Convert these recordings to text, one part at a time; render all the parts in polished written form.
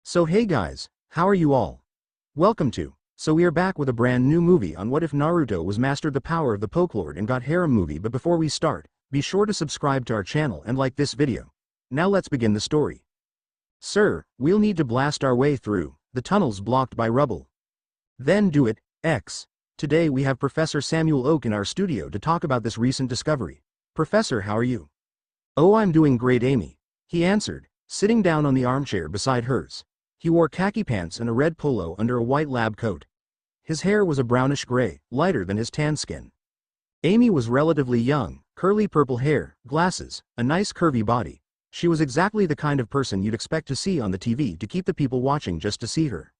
So hey guys, how are you all? Welcome to. So we are back with a brand new movie on what if Naruto was mastered the power of the Pokelord and got Harem movie. But before we start, be sure to subscribe to our channel and like this video. Now let's begin the story. Sir, we'll need to blast our way through the tunnels blocked by rubble. Then do it, X. Today we have Professor Samuel Oak in our studio to talk about this recent discovery. Professor, how are you? Oh, I'm doing great, Amy, he answered, sitting down on the armchair beside hers. He wore khaki pants and a red polo under a white lab coat. His hair was a brownish gray, lighter than his tan skin. Amy was relatively young, curly purple hair, glasses, a nice curvy body. She was exactly the kind of person you'd expect to see on the TV to keep the people watching just to see her.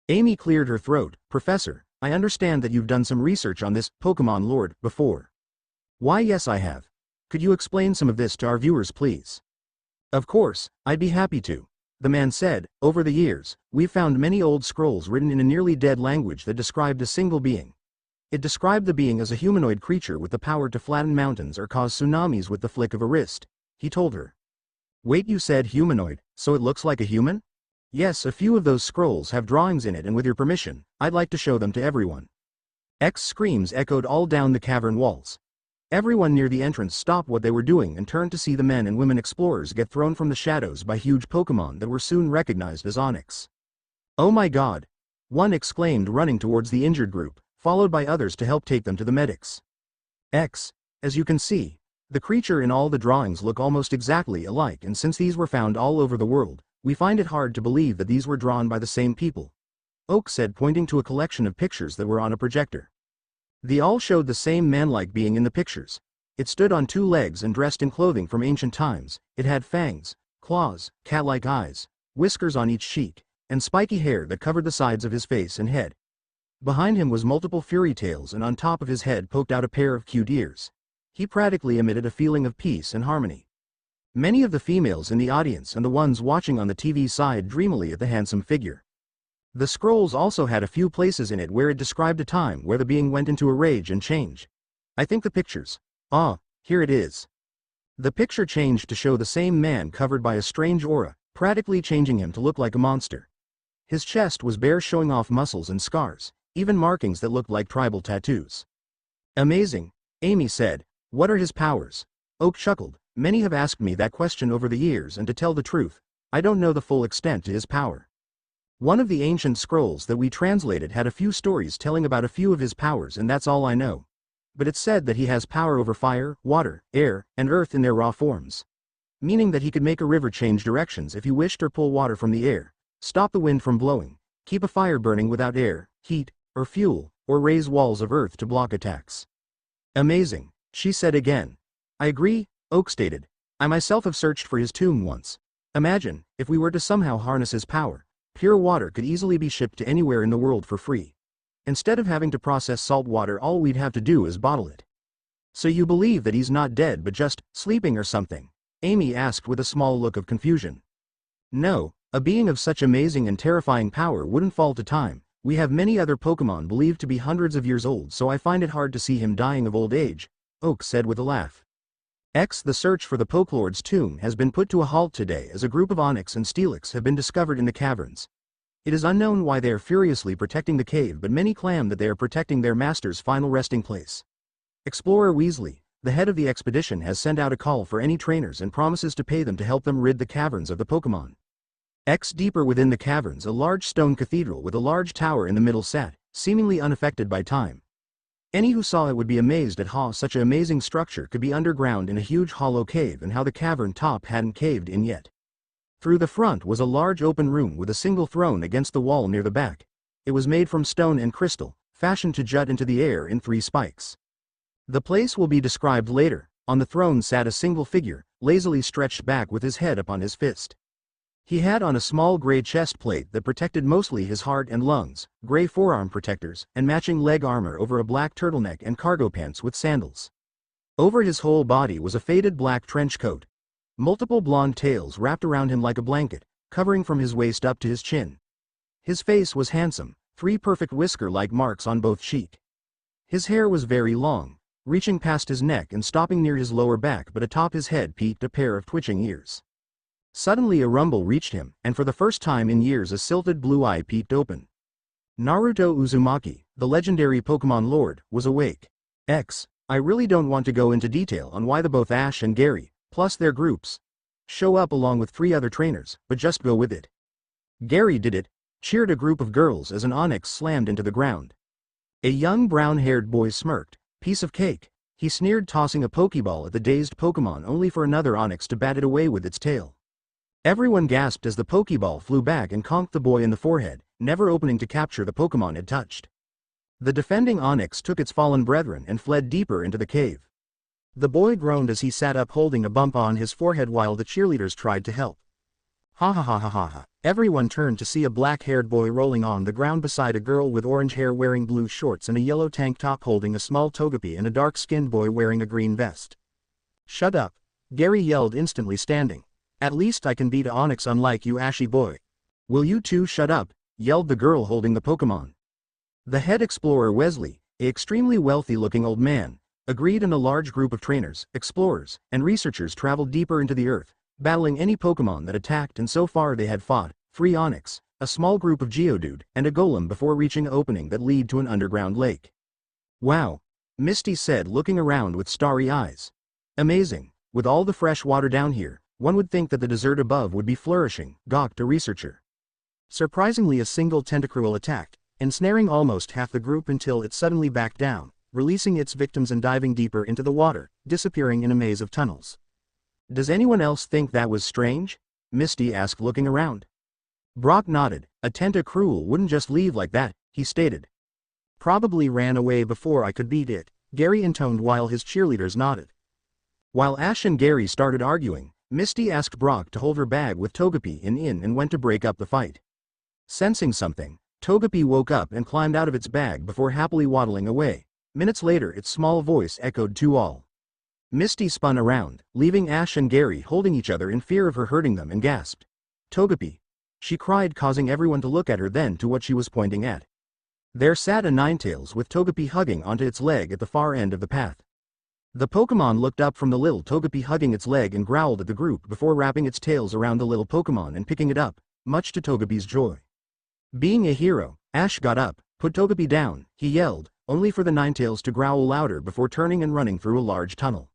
Amy cleared her throat. Professor, I understand that you've done some research on this Pokemon Lord before. Why, yes, I have. Could you explain some of this to our viewers, please? Of course, I'd be happy to. The man said, over the years, we've found many old scrolls written in a nearly dead language that described a single being. It described the being as a humanoid creature with the power to flatten mountains or cause tsunamis with the flick of a wrist, he told her. Wait, you said humanoid, so it looks like a human? Yes, a few of those scrolls have drawings in it, and with your permission, I'd like to show them to everyone. X screams echoed all down the cavern walls. Everyone near the entrance stopped what they were doing and turned to see the men and women explorers get thrown from the shadows by huge Pokemon that were soon recognized as Onyx. Oh my god! One exclaimed, running towards the injured group, followed by others to help take them to the medics. X. As you can see, the creature in all the drawings look almost exactly alike, and since these were found all over the world, we find it hard to believe that these were drawn by the same people. Oak said, pointing to a collection of pictures that were on a projector. They all showed the same man-like being in the pictures. It stood on two legs and dressed in clothing from ancient times. It had fangs, claws, cat-like eyes, whiskers on each cheek, and spiky hair that covered the sides of his face and head. Behind him was multiple fury tails, and on top of his head poked out a pair of cute ears. He practically emitted a feeling of peace and harmony. Many of the females in the audience and the ones watching on the TV sighed dreamily at the handsome figure. The scrolls also had a few places in it where it described a time where the being went into a rage and change. I think the pictures. Ah, here it is. The picture changed to show the same man covered by a strange aura, practically changing him to look like a monster. His chest was bare, showing off muscles and scars, even markings that looked like tribal tattoos. Amazing, Amy said. What are his powers? Oak chuckled. Many have asked me that question over the years, and to tell the truth, I don't know the full extent to his power. One of the ancient scrolls that we translated had a few stories telling about a few of his powers, and that's all I know. But it said that he has power over fire, water, air, and earth in their raw forms. Meaning that he could make a river change directions if he wished, or pull water from the air, stop the wind from blowing, keep a fire burning without air, heat, or fuel, or raise walls of earth to block attacks. Amazing, she said again. I agree, Oak stated. I myself have searched for his tomb once. Imagine, if we were to somehow harness his power. Pure water could easily be shipped to anywhere in the world for free. Instead of having to process salt water, all we'd have to do is bottle it. So you believe that he's not dead but just sleeping or something? Amy asked with a small look of confusion. No, a being of such amazing and terrifying power wouldn't fall to time. We have many other Pokemon believed to be hundreds of years old, so I find it hard to see him dying of old age, Oak said with a laugh. X. The search for the Pokelord's tomb has been put to a halt today as a group of Onyx and Steelix have been discovered in the caverns. It is unknown why they are furiously protecting the cave, but many claim that they are protecting their master's final resting place. Explorer Weasley, the head of the expedition, has sent out a call for any trainers and promises to pay them to help them rid the caverns of the Pokemon. X. Deeper within the caverns, a large stone cathedral with a large tower in the middle sat, seemingly unaffected by time. Any who saw it would be amazed at how such an amazing structure could be underground in a huge hollow cave, and how the cavern top hadn't caved in yet. Through the front was a large open room with a single throne against the wall near the back. It was made from stone and crystal, fashioned to jut into the air in 3 spikes. The place will be described later. On the throne sat a single figure, lazily stretched back with his head upon his fist. He had on a small gray chest plate that protected mostly his heart and lungs, gray forearm protectors, and matching leg armor over a black turtleneck and cargo pants with sandals. Over his whole body was a faded black trench coat. Multiple blonde tails wrapped around him like a blanket, covering from his waist up to his chin. His face was handsome, 3 perfect whisker-like marks on both cheek. His hair was very long, reaching past his neck and stopping near his lower back, but atop his head peeked a pair of twitching ears. Suddenly a rumble reached him, and for the first time in years a silted blue eye peeped open. Naruto Uzumaki, the legendary Pokemon Lord, was awake. I really don't want to go into detail on why the both Ash and Gary, plus their groups, show up along with 3 other trainers, but just go with it. Gary did it, cheered a group of girls as an Onix slammed into the ground. A young brown-haired boy smirked. Piece of cake, he sneered, tossing a Pokeball at the dazed Pokemon only for another Onix to bat it away with its tail. Everyone gasped as the Pokeball flew back and conked the boy in the forehead, never opening to capture the Pokemon it touched. The defending Onix took its fallen brethren and fled deeper into the cave. The boy groaned as he sat up holding a bump on his forehead while the cheerleaders tried to help. Ha ha ha ha ha ha. Everyone turned to see a black-haired boy rolling on the ground beside a girl with orange hair wearing blue shorts and a yellow tank top holding a small Togepi and a dark-skinned boy wearing a green vest. Shut up, Gary yelled, instantly standing. At least I can beat a Onix unlike you, ashy boy. Will you two shut up, yelled the girl holding the Pokemon. The head explorer Wesley, an extremely wealthy-looking old man, agreed, and a large group of trainers, explorers, and researchers traveled deeper into the earth, battling any Pokemon that attacked, and so far they had fought 3 Onix, a small group of Geodude, and a Golem before reaching an opening that led to an underground lake. Wow, Misty said, looking around with starry eyes. Amazing, with all the fresh water down here, one would think that the desert above would be flourishing, gawked a researcher. Surprisingly, a single Tentacruel attacked, ensnaring almost half the group until it suddenly backed down, releasing its victims and diving deeper into the water, disappearing in a maze of tunnels. Does anyone else think that was strange? Misty asked, looking around. Brock nodded. A Tentacruel wouldn't just leave like that, he stated. Probably ran away before I could beat it, Gary intoned while his cheerleaders nodded. While Ash and Gary started arguing, Misty asked Brock to hold her bag with Togepi in and went to break up the fight. Sensing something, Togepi woke up and climbed out of its bag before happily waddling away. Minutes later its small voice echoed to all. Misty spun around, leaving Ash and Gary holding each other in fear of her hurting them, and gasped. Togepi! She cried, causing everyone to look at her, then to what she was pointing at. There sat a Ninetales with Togepi hugging onto its leg at the far end of the path. The Pokemon looked up from the little Togepi hugging its leg and growled at the group before wrapping its tails around the little Pokemon and picking it up, much to Togepi's joy. Being a hero, Ash got up, put Togepi down, he yelled, only for the Ninetales to growl louder before turning and running through a large tunnel.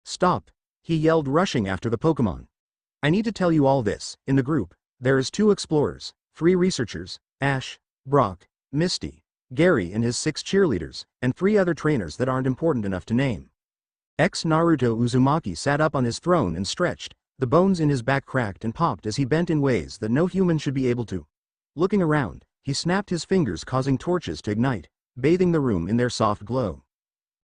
Stop, he yelled, rushing after the Pokemon. I need to tell you all this. In the group, there is 2 explorers, 3 researchers, Ash, Brock, Misty, Gary and his 6 cheerleaders, and 3 other trainers that aren't important enough to name. Naruto Uzumaki sat up on his throne and stretched, the bones in his back cracked and popped as he bent in ways that no human should be able to. Looking around, he snapped his fingers, causing torches to ignite, bathing the room in their soft glow.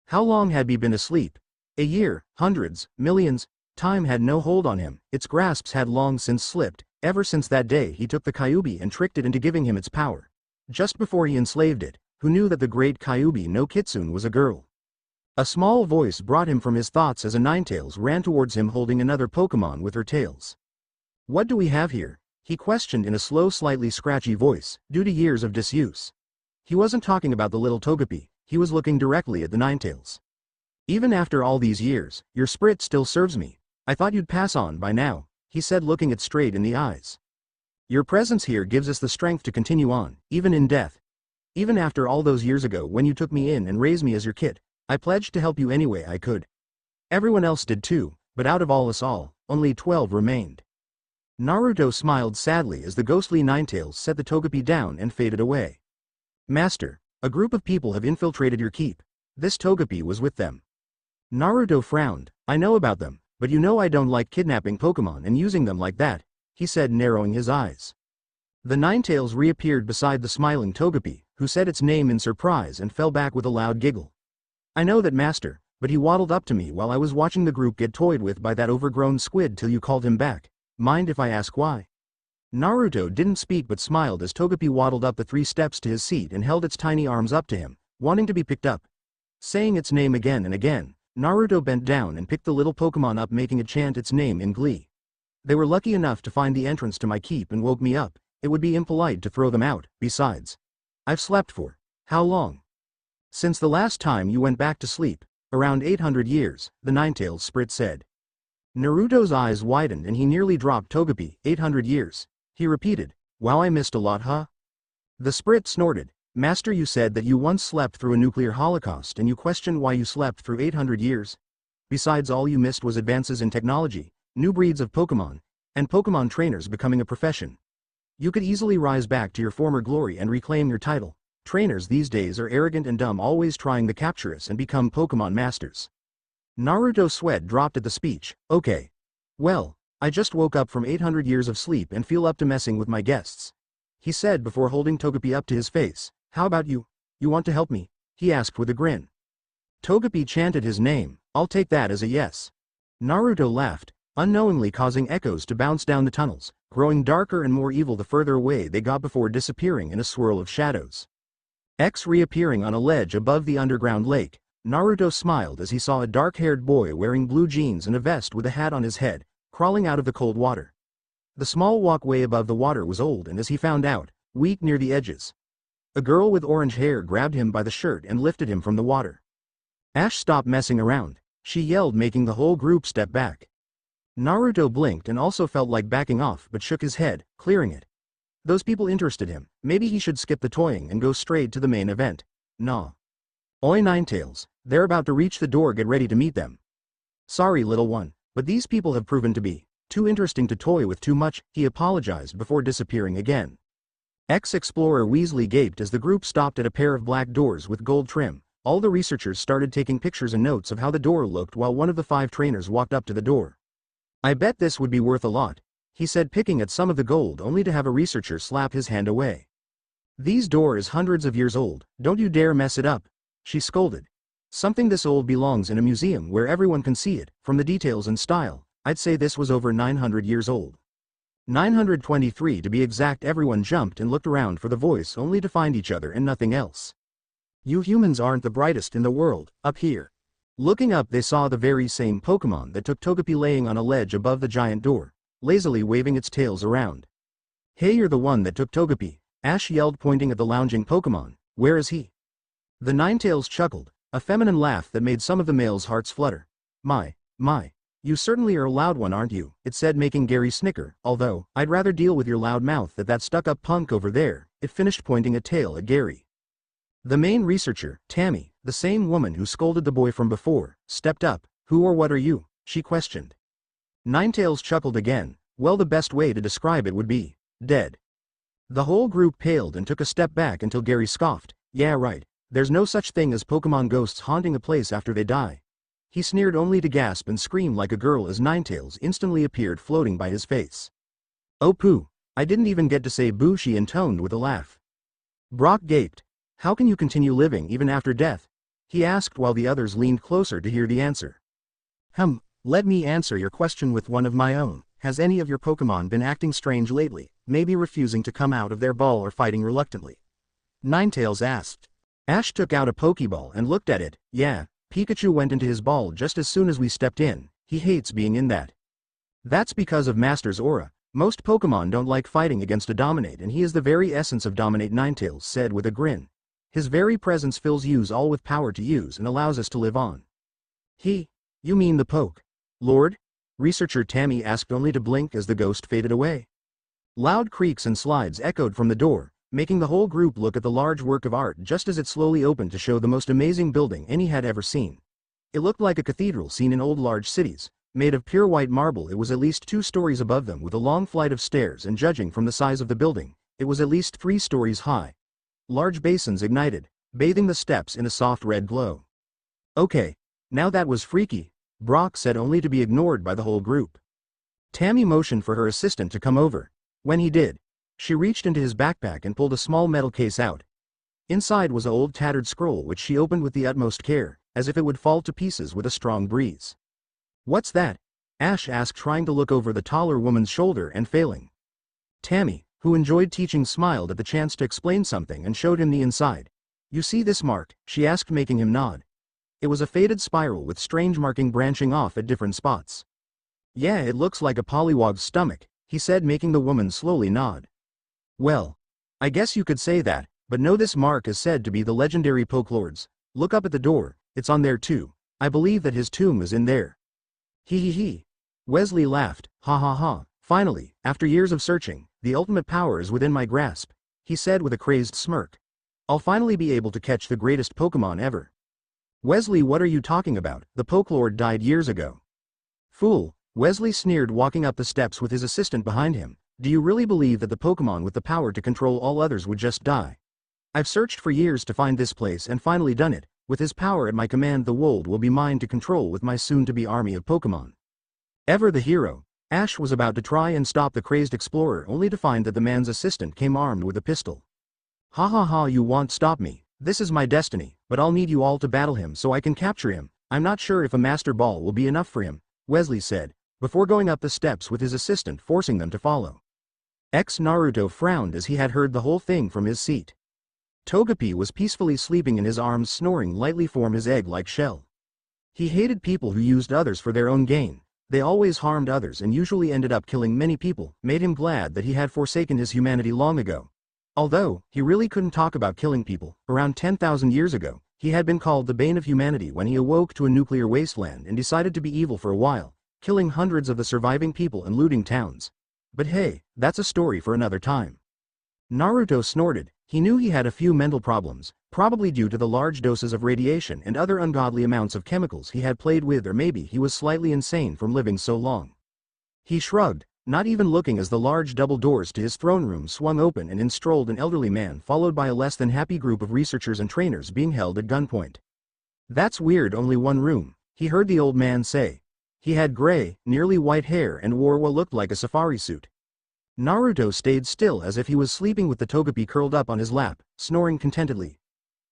How long had he been asleep? A year, hundreds, millions? Time had no hold on him, its grasps had long since slipped, ever since that day he took the Kyuubi and tricked it into giving him its power. Just before he enslaved it, who knew that the great Kyuubi no Kitsune was a girl? A small voice brought him from his thoughts as a Ninetales ran towards him holding another Pokemon with her tails. What do we have here? He questioned in a slow, slightly scratchy voice, due to years of disuse. He wasn't talking about the little Togepi, he was looking directly at the Ninetales. Even after all these years, your spirit still serves me. I thought you'd pass on by now, he said, looking it straight in the eyes. Your presence here gives us the strength to continue on, even in death. Even after all those years ago when you took me in and raised me as your kid, I pledged to help you any way I could. Everyone else did too, but out of all us all, only 12 remained. Naruto smiled sadly as the ghostly Ninetales set the Togepi down and faded away. Master, a group of people have infiltrated your keep. This Togepi was with them. Naruto frowned. I know about them, but you know I don't like kidnapping Pokemon and using them like that, he said, narrowing his eyes. The Ninetales reappeared beside the smiling Togepi, who said its name in surprise and fell back with a loud giggle. I know that, master, but he waddled up to me while I was watching the group get toyed with by that overgrown squid till you called him back. Mind if I ask why? Naruto didn't speak but smiled as Togepi waddled up the 3 steps to his seat and held its tiny arms up to him, wanting to be picked up. Saying its name again and again, Naruto bent down and picked the little Pokemon up, making it chant its name in glee. They were lucky enough to find the entrance to my keep and woke me up. It would be impolite to throw them out. Besides, I've slept for how long? Since the last time you went back to sleep, around 800 years, the Ninetales spirit said. Naruto's eyes widened and he nearly dropped Togepi. 800 years. He repeated, wow, I missed a lot, huh? The Sprit snorted. Master, you said that you once slept through a nuclear holocaust and you questioned why you slept through 800 years? Besides, all you missed was advances in technology, new breeds of Pokemon, and Pokemon trainers becoming a profession. You could easily rise back to your former glory and reclaim your title. Trainers these days are arrogant and dumb, always trying to capture us and become Pokemon masters. Naruto's sweat dropped at the speech. Okay. Well, I just woke up from 800 years of sleep and feel up to messing with my guests, he said before holding Togepi up to his face. How about you? You want to help me? He asked with a grin. Togepi chanted his name. I'll take that as a yes. Naruto laughed, unknowingly causing echoes to bounce down the tunnels, growing darker and more evil the further away they got before disappearing in a swirl of shadows. X reappearing on a ledge above the underground lake, Naruto smiled as he saw a dark-haired boy wearing blue jeans and a vest with a hat on his head, crawling out of the cold water. The small walkway above the water was old and, as he found out, weak near the edges. A girl with orange hair grabbed him by the shirt and lifted him from the water. Ash, stop messing around, she yelled, making the whole group step back. Naruto blinked and also felt like backing off but shook his head, clearing it. Those people interested him. Maybe he should skip the toying and go straight to the main event. Nah. Oi, Ninetales, they're about to reach the door, get ready to meet them. Sorry, little one, but these people have proven to be too interesting to toy with too much, he apologized before disappearing again. Ex-Explorer Weasley gaped as the group stopped at a pair of black doors with gold trim. All the researchers started taking pictures and notes of how the door looked while one of the 5 trainers walked up to the door. I bet this would be worth a lot, he said, picking at some of the gold only to have a researcher slap his hand away. These door is hundreds of years old, don't you dare mess it up, she scolded. Something this old belongs in a museum where everyone can see it, from the details and style. I'd say this was over 900 years old. 923 to be exact. Everyone jumped and looked around for the voice only to find each other and nothing else. You humans aren't the brightest in the world, up here. Looking up, they saw the very same Pokemon that took Togepi, laying on a ledge above the giant door, lazily waving its tails around. Hey, you're the one that took Togepi, Ash yelled, pointing at the lounging Pokemon. Where is he? The Ninetales chuckled, a feminine laugh that made some of the males' hearts flutter. My. You certainly are a loud one, aren't you? It said, making Gary snicker. Although, I'd rather deal with your loud mouth than that stuck-up punk over there, it finished, pointing a tail at Gary. The main researcher, Tammy, the same woman who scolded the boy from before, stepped up. Who or what are you? She questioned. Ninetales chuckled again. Well, the best way to describe it would be dead. The whole group paled and took a step back until Gary scoffed. Yeah, right. There's no such thing as Pokemon ghosts haunting a place after they die. He sneered, only to gasp and scream like a girl as Ninetales instantly appeared floating by his face. Oh pooh, I didn't even get to say boo, she intoned with a laugh. Brock gaped. How can you continue living even after death? He asked while the others leaned closer to hear the answer. Let me answer your question with one of my own. Has any of your Pokemon been acting strange lately, maybe refusing to come out of their ball or fighting reluctantly? Ninetales asked. Ash took out a Pokeball and looked at it. Yeah, Pikachu went into his ball just as soon as we stepped in. He hates being in that. That's because of Master's aura. Most Pokemon don't like fighting against a Dominate, and he is the very essence of Dominate, Ninetales said with a grin. His very presence fills yous all with power to use and allows us to live on. You mean the Poke Lord? Researcher Tammy asked, only to blink as the ghost faded away. Loud creaks and slides echoed from the door, making the whole group look at the large work of art just as it slowly opened to show the most amazing building any had ever seen. It looked like a cathedral seen in old large cities, made of pure white marble. It was at least 2 stories above them with a long flight of stairs, and judging from the size of the building, it was at least 3 stories high. Large basins ignited, bathing the steps in a soft red glow. Okay, now that was freaky, Brock said, only to be ignored by the whole group. Tammy motioned for her assistant to come over. When he did, she reached into his backpack and pulled a small metal case out. Inside was an old tattered scroll which she opened with the utmost care, as if it would fall to pieces with a strong breeze. What's that? Ash asked, trying to look over the taller woman's shoulder and failing. Tammy, who enjoyed teaching, smiled at the chance to explain something and showed him the inside. You see this mark? She asked, making him nod. It was a faded spiral with strange marking branching off at different spots. Yeah, it looks like a Poliwag's stomach, he said, making the woman slowly nod. Well, I guess you could say that, but no, this mark is said to be the legendary Pokelord's. Look up at the door, it's on there too. I believe that his tomb is in there. He. Wesley laughed, ha ha ha, finally, after years of searching, the ultimate power is within my grasp, he said with a crazed smirk. I'll finally be able to catch the greatest Pokemon ever. Wesley, what are you talking about? The Pokelord died years ago. Fool, Wesley sneered, walking up the steps with his assistant behind him. Do you really believe that the Pokemon with the power to control all others would just die? I've searched for years to find this place and finally done it. With his power at my command, the world will be mine to control with my soon-to-be army of Pokemon. Ever the hero, Ash was about to try and stop the crazed explorer only to find that the man's assistant came armed with a pistol. Ha ha ha, you won't stop me. This is my destiny, but I'll need you all to battle him so I can capture him. I'm not sure if a Master Ball will be enough for him, Wesley said, before going up the steps with his assistant forcing them to follow. Naruto frowned as he had heard the whole thing from his seat. Togepi was peacefully sleeping in his arms, snoring lightly from his egg-like shell. He hated people who used others for their own gain. They always harmed others and usually ended up killing many people. Made him glad that he had forsaken his humanity long ago. Although he really couldn't talk about killing people, around 10,000 years ago, he had been called the bane of humanity when he awoke to a nuclear wasteland and decided to be evil for a while, killing hundreds of the surviving people and looting towns. But hey, that's a story for another time. Naruto snorted. He knew he had a few mental problems, probably due to the large doses of radiation and other ungodly amounts of chemicals he had played with, or maybe he was slightly insane from living so long. He shrugged, not even looking, as the large double doors to his throne room swung open and in strolled an elderly man followed by a less than happy group of researchers and trainers being held at gunpoint. That's weird, only one room, he heard the old man say. He had gray, nearly white hair and wore what looked like a safari suit. Naruto stayed still as if he was sleeping with the Togepi curled up on his lap, snoring contentedly.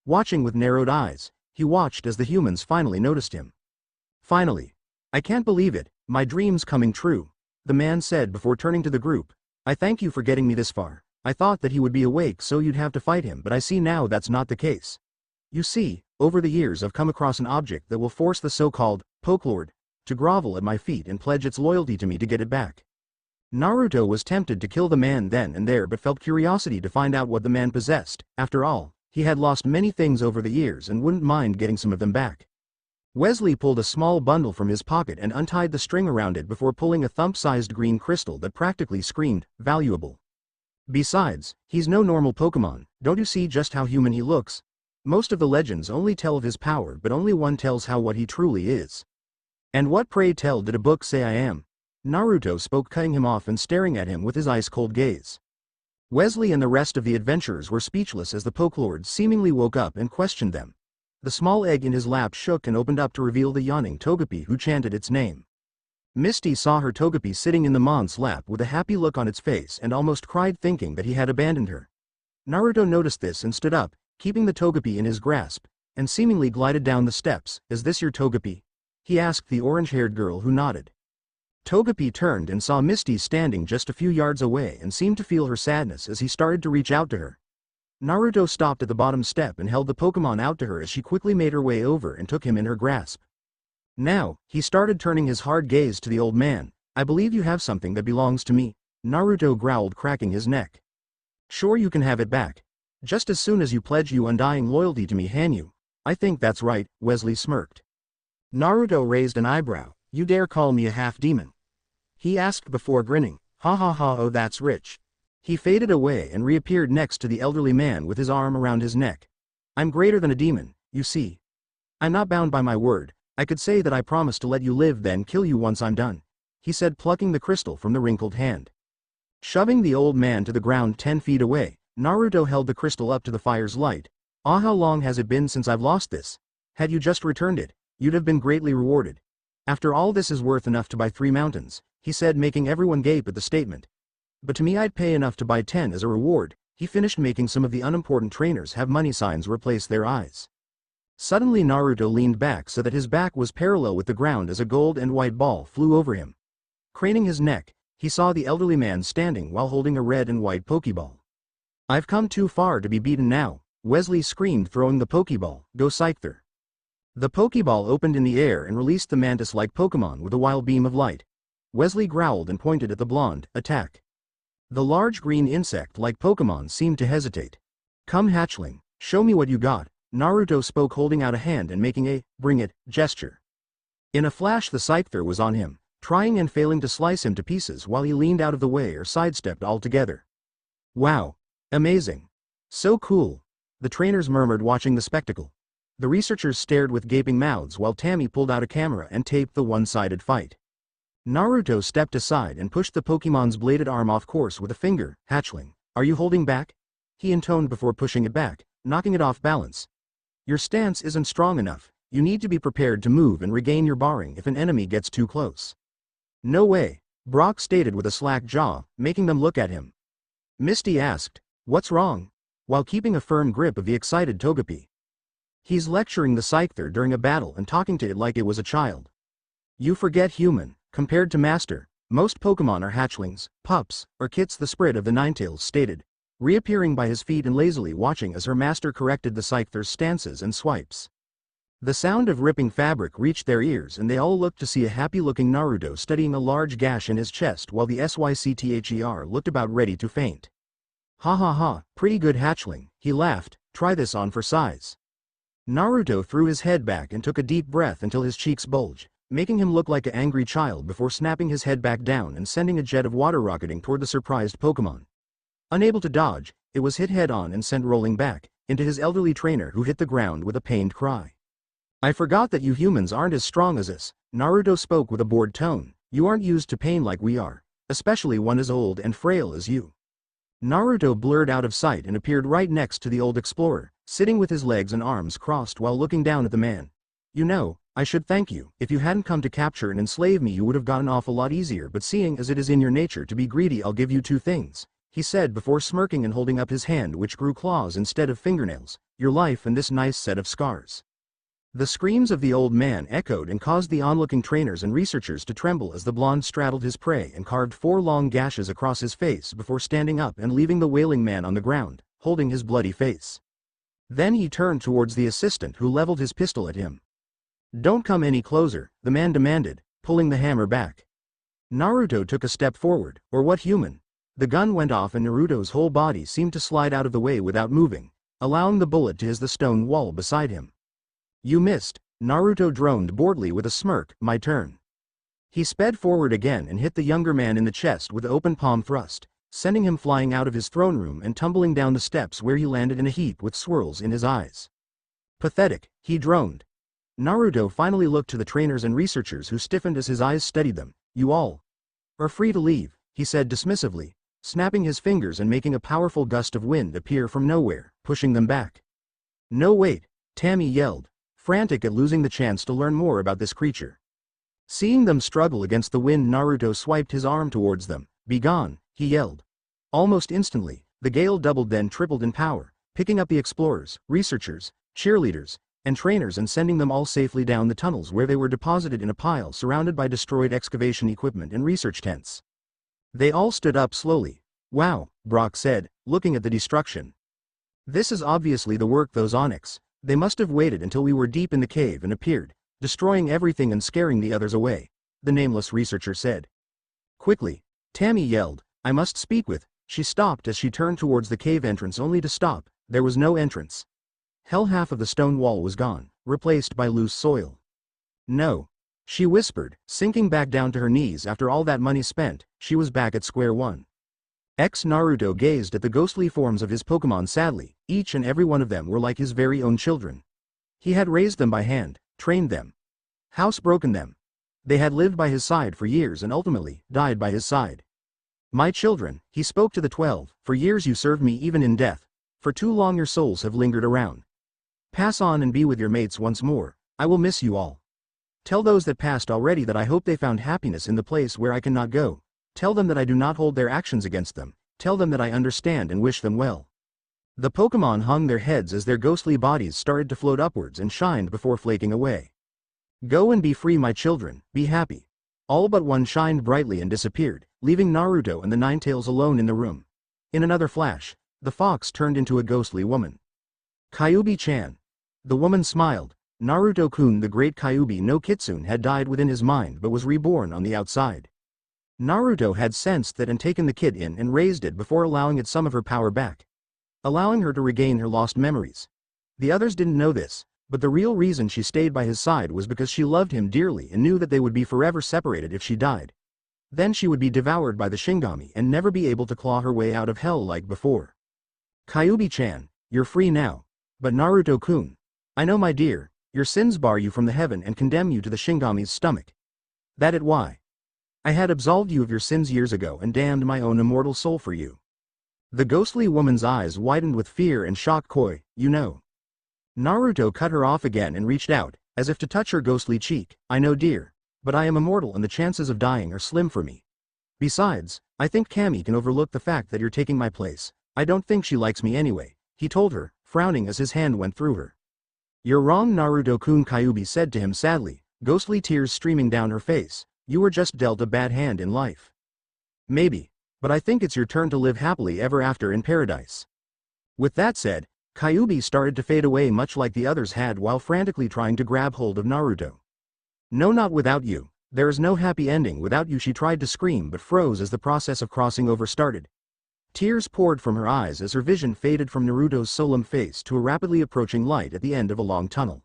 Watching with narrowed eyes, he watched as the humans finally noticed him. Finally. I can't believe it, my dream's coming true, the man said before turning to the group. I thank you for getting me this far. I thought that he would be awake so you'd have to fight him, but I see now that's not the case. You see, over the years I've come across an object that will force the so-called Pokelord to grovel at my feet and pledge its loyalty to me to get it back. Naruto was tempted to kill the man then and there, but felt curiosity to find out what the man possessed. After all, he had lost many things over the years and wouldn't mind getting some of them back. Wesley pulled a small bundle from his pocket and untied the string around it before pulling a thumb-sized green crystal that practically screamed, valuable. Besides, he's no normal Pokemon. Don't you see just how human he looks? Most of the legends only tell of his power, but only one tells how what he truly is. And what, pray tell, did a book say I am? Naruto spoke, cutting him off and staring at him with his ice-cold gaze. Wesley and the rest of the adventurers were speechless as the Pokelord seemingly woke up and questioned them. The small egg in his lap shook and opened up to reveal the yawning Togepi who chanted its name. Misty saw her Togepi sitting in the Mon's lap with a happy look on its face and almost cried, thinking that he had abandoned her. Naruto noticed this and stood up, keeping the Togepi in his grasp, and seemingly glided down the steps. Is this your Togepi? He asked the orange-haired girl, who nodded. Togepi turned and saw Misty standing just a few yards away and seemed to feel her sadness as he started to reach out to her. Naruto stopped at the bottom step and held the Pokemon out to her as she quickly made her way over and took him in her grasp. Now, he started turning his hard gaze to the old man. I believe you have something that belongs to me, Naruto growled, cracking his neck. Sure, you can have it back. Just as soon as you pledge your undying loyalty to me, Hanyu. I think that's right, Wesley smirked. Naruto raised an eyebrow. You dare call me a half-demon? He asked before grinning. Ha ha ha, oh that's rich. He faded away and reappeared next to the elderly man with his arm around his neck. I'm greater than a demon, you see. I'm not bound by my word. I could say that I promise to let you live, then kill you once I'm done, he said, plucking the crystal from the wrinkled hand. Shoving the old man to the ground 10 feet away, Naruto held the crystal up to the fire's light. Ah, how long has it been since I've lost this? Had you just returned it, you'd have been greatly rewarded. After all, this is worth enough to buy 3 mountains, he said, making everyone gape at the statement. But to me I'd pay enough to buy 10 as a reward, he finished, making some of the unimportant trainers have money signs replace their eyes. Suddenly Naruto leaned back so that his back was parallel with the ground as a gold and white ball flew over him. Craning his neck, he saw the elderly man standing while holding a red and white Pokeball. I've come too far to be beaten now, Wesley screamed, throwing the Pokeball. Go Scyther. The Pokeball opened in the air and released the mantis-like Pokemon with a wild beam of light. Wesley growled and pointed at the blonde. Attack. The large green insect-like Pokemon seemed to hesitate. Come hatchling, show me what you got, Naruto spoke, holding out a hand and making a bring it gesture. In a flash the Scyther was on him, trying and failing to slice him to pieces while he leaned out of the way or sidestepped altogether. Wow. Amazing. So cool. The trainers murmured watching the spectacle. The researchers stared with gaping mouths while Tammy pulled out a camera and taped the one-sided fight. Naruto stepped aside and pushed the Pokemon's bladed arm off course with a finger. Hatchling, are you holding back? He intoned before pushing it back, knocking it off balance. Your stance isn't strong enough. You need to be prepared to move and regain your bearing if an enemy gets too close. No way, Brock stated with a slack jaw, making them look at him. Misty asked, what's wrong? While keeping a firm grip of the excited Togepi. He's lecturing the Scyther during a battle and talking to it like it was a child. You forget human. Compared to Master, most Pokemon are hatchlings, pups, or kits, the Sprit of the Ninetales stated, reappearing by his feet and lazily watching as her master corrected the Scyther's stances and swipes. The sound of ripping fabric reached their ears and they all looked to see a happy-looking Naruto studying a large gash in his chest while the Scyther looked about ready to faint. Ha ha ha, pretty good hatchling, he laughed, try this on for size. Naruto threw his head back and took a deep breath until his cheeks bulged, making him look like an angry child before snapping his head back down and sending a jet of water rocketing toward the surprised Pokemon. Unable to dodge, it was hit head-on and sent rolling back, into his elderly trainer who hit the ground with a pained cry. I forgot that you humans aren't as strong as us, Naruto spoke with a bored tone, you aren't used to pain like we are, especially one as old and frail as you. Naruto blurred out of sight and appeared right next to the old explorer, sitting with his legs and arms crossed while looking down at the man. You know, I should thank you. If you hadn't come to capture and enslave me you would have gotten off a lot easier, but seeing as it is in your nature to be greedy I'll give you two things, he said before smirking and holding up his hand which grew claws instead of fingernails, your life and this nice set of scars. The screams of the old man echoed and caused the onlooking trainers and researchers to tremble as the blonde straddled his prey and carved 4 long gashes across his face before standing up and leaving the wailing man on the ground, holding his bloody face. Then he turned towards the assistant who leveled his pistol at him. Don't come any closer, the man demanded, pulling the hammer back. Naruto took a step forward, or what human? The gun went off and Naruto's whole body seemed to slide out of the way without moving, allowing the bullet to hit the stone wall beside him. You missed, Naruto droned boredly with a smirk, my turn. He sped forward again and hit the younger man in the chest with an open palm thrust, sending him flying out of his throne room and tumbling down the steps where he landed in a heap with swirls in his eyes. Pathetic, he droned. Naruto finally looked to the trainers and researchers who stiffened as his eyes steadied them. You all are free to leave, he said dismissively, snapping his fingers and making a powerful gust of wind appear from nowhere, pushing them back. No wait, Tammy yelled, frantic at losing the chance to learn more about this creature. Seeing them struggle against the wind, Naruto swiped his arm towards them. Be gone, he yelled. Almost instantly, the gale doubled then tripled in power, picking up the explorers, researchers, cheerleaders, and trainers and sending them all safely down the tunnels where they were deposited in a pile surrounded by destroyed excavation equipment and research tents. They all stood up slowly. Wow, Brock said, looking at the destruction. This is obviously the work those Onyx. They must have waited until we were deep in the cave and appeared, destroying everything and scaring the others away, the nameless researcher said. Quickly, Tammy yelled, I must speak with. She stopped as she turned towards the cave entrance only to stop. There was no entrance. Hell, half of the stone wall was gone, replaced by loose soil. No. She whispered, sinking back down to her knees after all that money spent, she was back at square one. Naruto gazed at the ghostly forms of his Pokemon sadly, each and every one of them were like his very own children. He had raised them by hand, trained them, housebroken them. They had lived by his side for years and ultimately died by his side. My children, he spoke to the 12, for years you served me even in death. For too long your souls have lingered around. Pass on and be with your mates once more. I will miss you all. Tell those that passed already that I hope they found happiness in the place where I cannot go. Tell them that I do not hold their actions against them. Tell them that I understand and wish them well. The Pokemon hung their heads as their ghostly bodies started to float upwards and shined before flaking away. Go and be free, my children, be happy. All but one shined brightly and disappeared, leaving Naruto and the Ninetales alone in the room. In another flash, the fox turned into a ghostly woman. Kyuubi-chan. The woman smiled. Naruto-kun, the great Kyuubi no Kitsune, had died within his mind but was reborn on the outside. Naruto had sensed that and taken the kid in and raised it before allowing it some of her power back, allowing her to regain her lost memories. The others didn't know this, But the real reason she stayed by his side was because she loved him dearly and knew that they would be forever separated if she died. Then she would be devoured by the Shinigami and never be able to claw her way out of hell like before. Kyuubi-chan, you're free now. But Naruto-kun. I know, my dear, your sins bar you from the heaven and condemn you to the Shinigami's stomach. That it why. I had absolved you of your sins years ago and damned my own immortal soul for you. The ghostly woman's eyes widened with fear and shock. Koi, you know. Naruto cut her off again and reached out, as if to touch her ghostly cheek. I know, dear, but I am immortal and the chances of dying are slim for me. Besides, I think Kami can overlook the fact that you're taking my place. I don't think she likes me anyway, he told her, frowning as his hand went through her. You're wrong, Naruto-kun, Kyuubi said to him sadly, ghostly tears streaming down her face. You were just dealt a bad hand in life. Maybe, but I think it's your turn to live happily ever after in paradise. With that said, Kyuubi started to fade away much like the others had while frantically trying to grab hold of Naruto. No, not without you. There is no happy ending without you, she tried to scream but froze as the process of crossing over started. Tears poured from her eyes as her vision faded from Naruto's solemn face to a rapidly approaching light at the end of a long tunnel.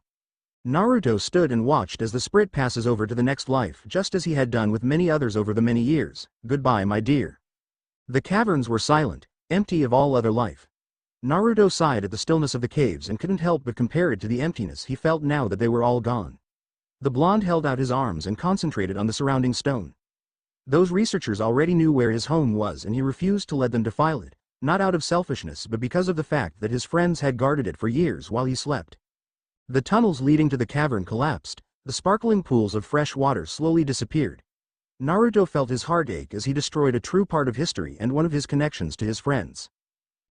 Naruto stood and watched as the spirit passes over to the next life just as he had done with many others over the many years. Goodbye, my dear. The caverns were silent, empty of all other life. Naruto sighed at the stillness of the caves and couldn't help but compare it to the emptiness he felt now that they were all gone. The blonde held out his arms and concentrated on the surrounding stone. Those researchers already knew where his home was and he refused to let them defile it, not out of selfishness but because of the fact that his friends had guarded it for years while he slept. The tunnels leading to the cavern collapsed, the sparkling pools of fresh water slowly disappeared. Naruto felt his heart ache as he destroyed a true part of history and one of his connections to his friends.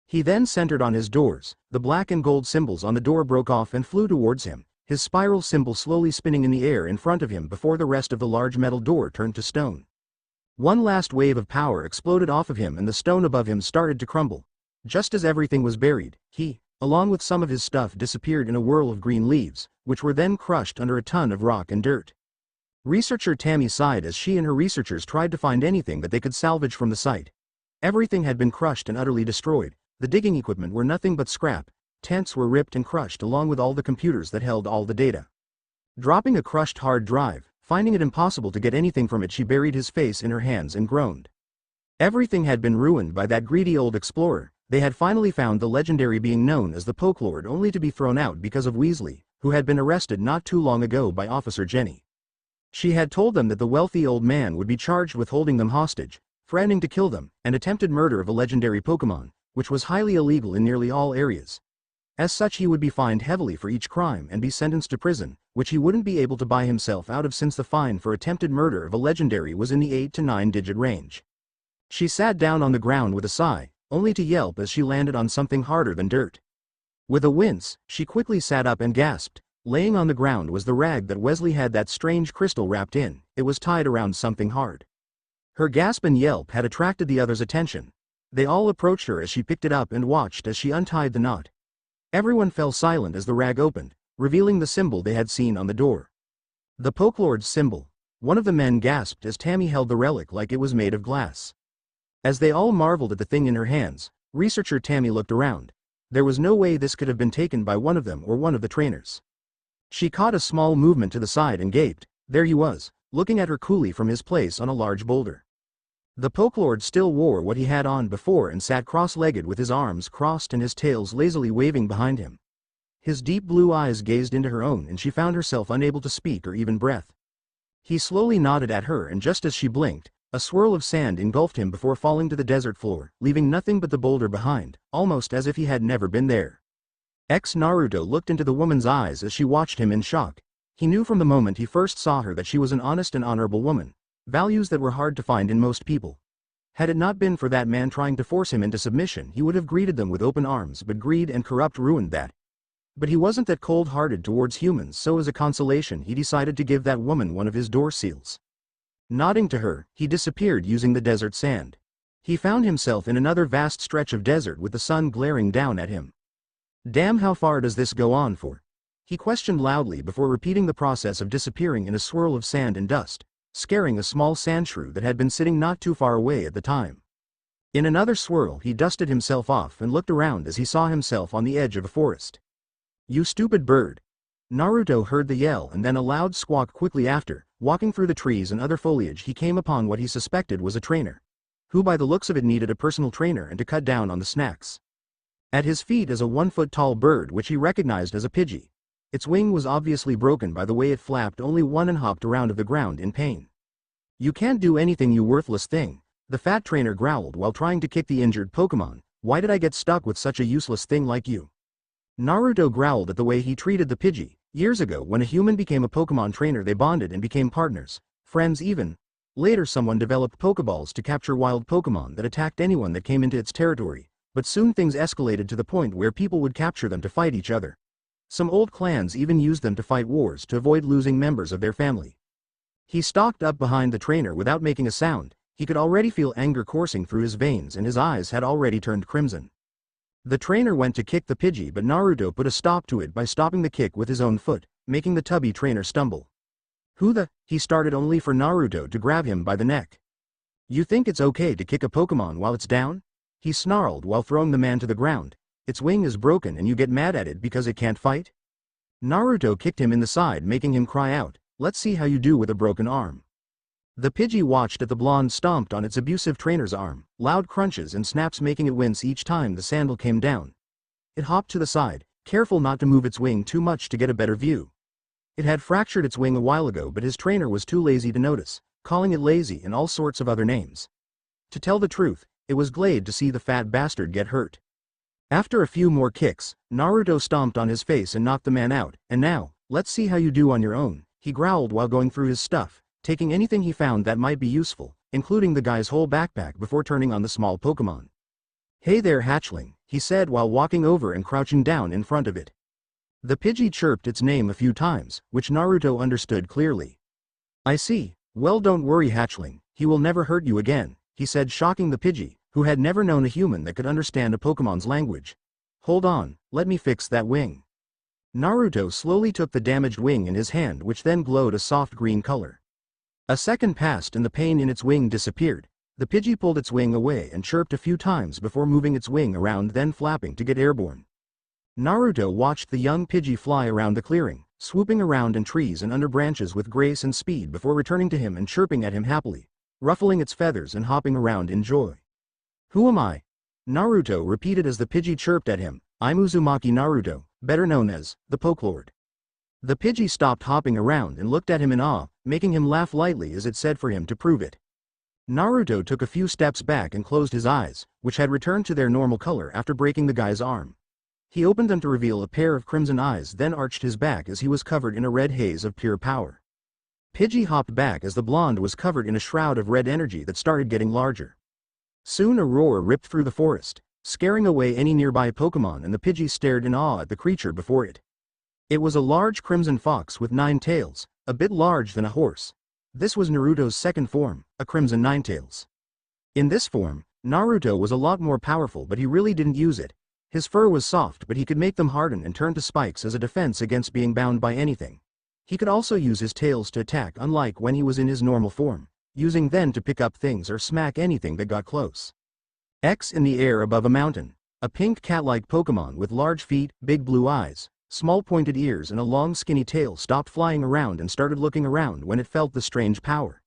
He then centered on his doors. The black and gold symbols on the door broke off and flew towards him, his spiral symbol slowly spinning in the air in front of him before the rest of the large metal door turned to stone. One last wave of power exploded off of him and the stone above him started to crumble. Just as everything was buried, he, along with some of his stuff, disappeared in a whirl of green leaves, which were then crushed under a ton of rock and dirt. Researcher Tammy sighed as she and her researchers tried to find anything that they could salvage from the site. Everything had been crushed and utterly destroyed. The digging equipment were nothing but scrap. Tents were ripped and crushed along with all the computers that held all the data. Dropping a crushed hard drive, finding it impossible to get anything from it, she buried his face in her hands and groaned. Everything had been ruined by that greedy old explorer. They had finally found the legendary being known as the Pokelord only to be thrown out because of Weasley, who had been arrested not too long ago by Officer Jenny. She had told them that the wealthy old man would be charged with holding them hostage, threatening to kill them, and attempted murder of a legendary Pokemon, which was highly illegal in nearly all areas. As such, he would be fined heavily for each crime and be sentenced to prison, which he wouldn't be able to buy himself out of since the fine for attempted murder of a legendary was in the 8 to 9 digit range. She sat down on the ground with a sigh, only to yelp as she landed on something harder than dirt. With a wince, she quickly sat up and gasped. Laying on the ground was the rag that Wesley had that strange crystal wrapped in. It was tied around something hard. Her gasp and yelp had attracted the others' attention. They all approached her as she picked it up and watched as she untied the knot. Everyone fell silent as the rag opened, revealing the symbol they had seen on the door. The Pokelord's symbol. One of the men gasped as Tammy held the relic like it was made of glass. As they all marveled at the thing in her hands, researcher Tammy looked around. There was no way this could have been taken by one of them or one of the trainers. She caught a small movement to the side and gaped. There he was, looking at her coolly from his place on a large boulder. The Pokelord still wore what he had on before and sat cross-legged with his arms crossed and his tails lazily waving behind him. His deep blue eyes gazed into her own and she found herself unable to speak or even breath. He slowly nodded at her and just as she blinked, a swirl of sand engulfed him before falling to the desert floor, leaving nothing but the boulder behind, almost as if he had never been there. Naruto looked into the woman's eyes as she watched him in shock. He knew from the moment he first saw her that she was an honest and honorable woman, values that were hard to find in most people. Had it not been for that man trying to force him into submission, he would have greeted them with open arms, but greed and corrupt ruined that. But he wasn't that cold-hearted towards humans, so as a consolation he decided to give that woman one of his door seals. Nodding to her, he disappeared using the desert sand. He found himself in another vast stretch of desert with the sun glaring down at him. Damn, how far does this go on for? He questioned loudly before repeating the process of disappearing in a swirl of sand and dust, scaring a small sand shrew that had been sitting not too far away at the time. In another swirl he dusted himself off and looked around as he saw himself on the edge of a forest. You stupid bird. Naruto heard the yell and then a loud squawk quickly after. Walking through the trees and other foliage he came upon what he suspected was a trainer, who by the looks of it needed a personal trainer and to cut down on the snacks. At his feet is a 1-foot-tall bird which he recognized as a Pidgey. Its wing was obviously broken by the way it flapped only one and hopped around of the ground in pain. "You can't do anything, you worthless thing," the fat trainer growled while trying to kick the injured Pokemon. "Why did I get stuck with such a useless thing like you?" Naruto growled at the way he treated the Pidgey. Years ago when a human became a Pokemon trainer they bonded and became partners, friends even. Later someone developed Pokeballs to capture wild Pokemon that attacked anyone that came into its territory, but soon things escalated to the point where people would capture them to fight each other. Some old clans even used them to fight wars to avoid losing members of their family. He stalked up behind the trainer without making a sound. He could already feel anger coursing through his veins and his eyes had already turned crimson. The trainer went to kick the Pidgey but Naruto put a stop to it by stopping the kick with his own foot, making the tubby trainer stumble. He started only for Naruto to grab him by the neck. "You think it's okay to kick a Pokemon while it's down?" he snarled while throwing the man to the ground. "Its wing is broken and you get mad at it because it can't fight?" Naruto kicked him in the side making him cry out, "Let's see how you do with a broken arm." The Pidgey watched as the blonde stomped on its abusive trainer's arm, loud crunches and snaps making it wince each time the sandal came down. It hopped to the side, careful not to move its wing too much to get a better view. It had fractured its wing a while ago but his trainer was too lazy to notice, calling it lazy and all sorts of other names. To tell the truth, it was glad to see the fat bastard get hurt. After a few more kicks, Naruto stomped on his face and knocked the man out. "And now, let's see how you do on your own," he growled while going through his stuff, taking anything he found that might be useful, including the guy's whole backpack before turning on the small Pokemon. "Hey there, hatchling," he said while walking over and crouching down in front of it. The Pidgey chirped its name a few times, which Naruto understood clearly. "I see. Well, don't worry, hatchling, he will never hurt you again," he said, shocking the Pidgey, who had never known a human that could understand a Pokemon's language. "Hold on, let me fix that wing." Naruto slowly took the damaged wing in his hand which then glowed a soft green color. A second passed and the pain in its wing disappeared. The Pidgey pulled its wing away and chirped a few times before moving its wing around then flapping to get airborne. Naruto watched the young Pidgey fly around the clearing, swooping around in trees and under branches with grace and speed before returning to him and chirping at him happily, ruffling its feathers and hopping around in joy. "Who am I?" Naruto repeated as the Pidgey chirped at him. "I'm Uzumaki Naruto, better known as the Pokelord." The Pidgey stopped hopping around and looked at him in awe, making him laugh lightly as it said for him to prove it. Naruto took a few steps back and closed his eyes, which had returned to their normal color after breaking the guy's arm. He opened them to reveal a pair of crimson eyes then arched his back as he was covered in a red haze of pure power. Pidgey hopped back as the blonde was covered in a shroud of red energy that started getting larger. Soon a roar ripped through the forest, scaring away any nearby Pokemon and the Pidgey stared in awe at the creature before it. It was a large crimson fox with 9 tails, a bit large than a horse. This was Naruto's second form, a crimson ninetails. In this form, Naruto was a lot more powerful but he really didn't use it. His fur was soft but he could make them harden and turn to spikes as a defense against being bound by anything. He could also use his tails to attack unlike when he was in his normal form, using them to pick up things or smack anything that got close. X in the air above a mountain, a pink cat-like Pokemon with large feet, big blue eyes, small pointed ears and a long skinny tail stopped flying around and started looking around when it felt the strange power.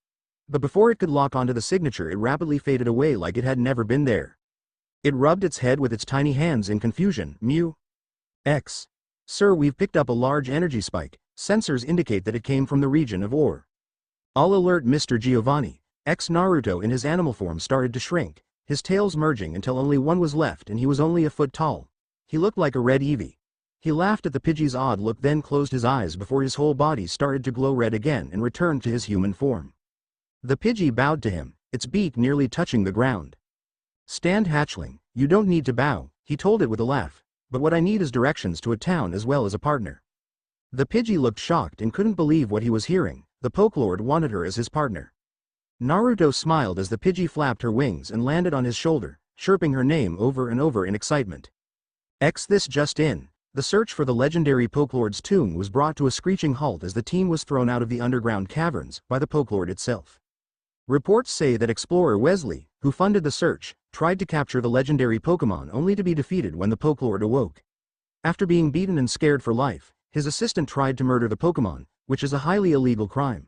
But before it could lock onto the signature it rapidly faded away like it had never been there. It rubbed its head with its tiny hands in confusion. "Mew. X. Sir, we've picked up a large energy spike. Sensors indicate that it came from the region of Ore. I'll alert Mr. Giovanni." Naruto in his animal form started to shrink, his tails merging until only one was left and he was only a foot tall. He looked like a red Eevee. He laughed at the Pidgey's odd look then closed his eyes before his whole body started to glow red again and returned to his human form. The Pidgey bowed to him, its beak nearly touching the ground. "Stand, hatchling, you don't need to bow," he told it with a laugh, "but what I need is directions to a town as well as a partner." The Pidgey looked shocked and couldn't believe what he was hearing. The Pokelord wanted her as his partner. Naruto smiled as the Pidgey flapped her wings and landed on his shoulder, chirping her name over and over in excitement. This just in. The search for the legendary Pokelord's tomb was brought to a screeching halt as the team was thrown out of the underground caverns by the Pokelord itself. Reports say that explorer Wesley, who funded the search, tried to capture the legendary Pokemon only to be defeated when the Pokelord awoke. After being beaten and scared for life, his assistant tried to murder the Pokemon, which is a highly illegal crime.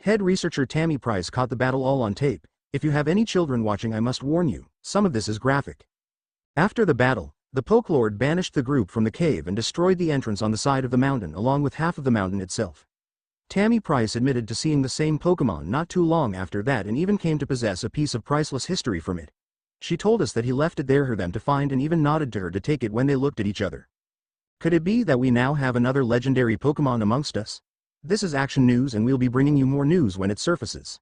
Head researcher Tammy Price caught the battle all on tape. If you have any children watching, I must warn you, some of this is graphic. After the battle, the Pokelord banished the group from the cave and destroyed the entrance on the side of the mountain along with half of the mountain itself. Tammy Price admitted to seeing the same Pokemon not too long after that and even came to possess a piece of priceless history from it. She told us that he left it there for them to find and even nodded to her to take it when they looked at each other. Could it be that we now have another legendary Pokemon amongst us? This is Action News and we'll be bringing you more news when it surfaces.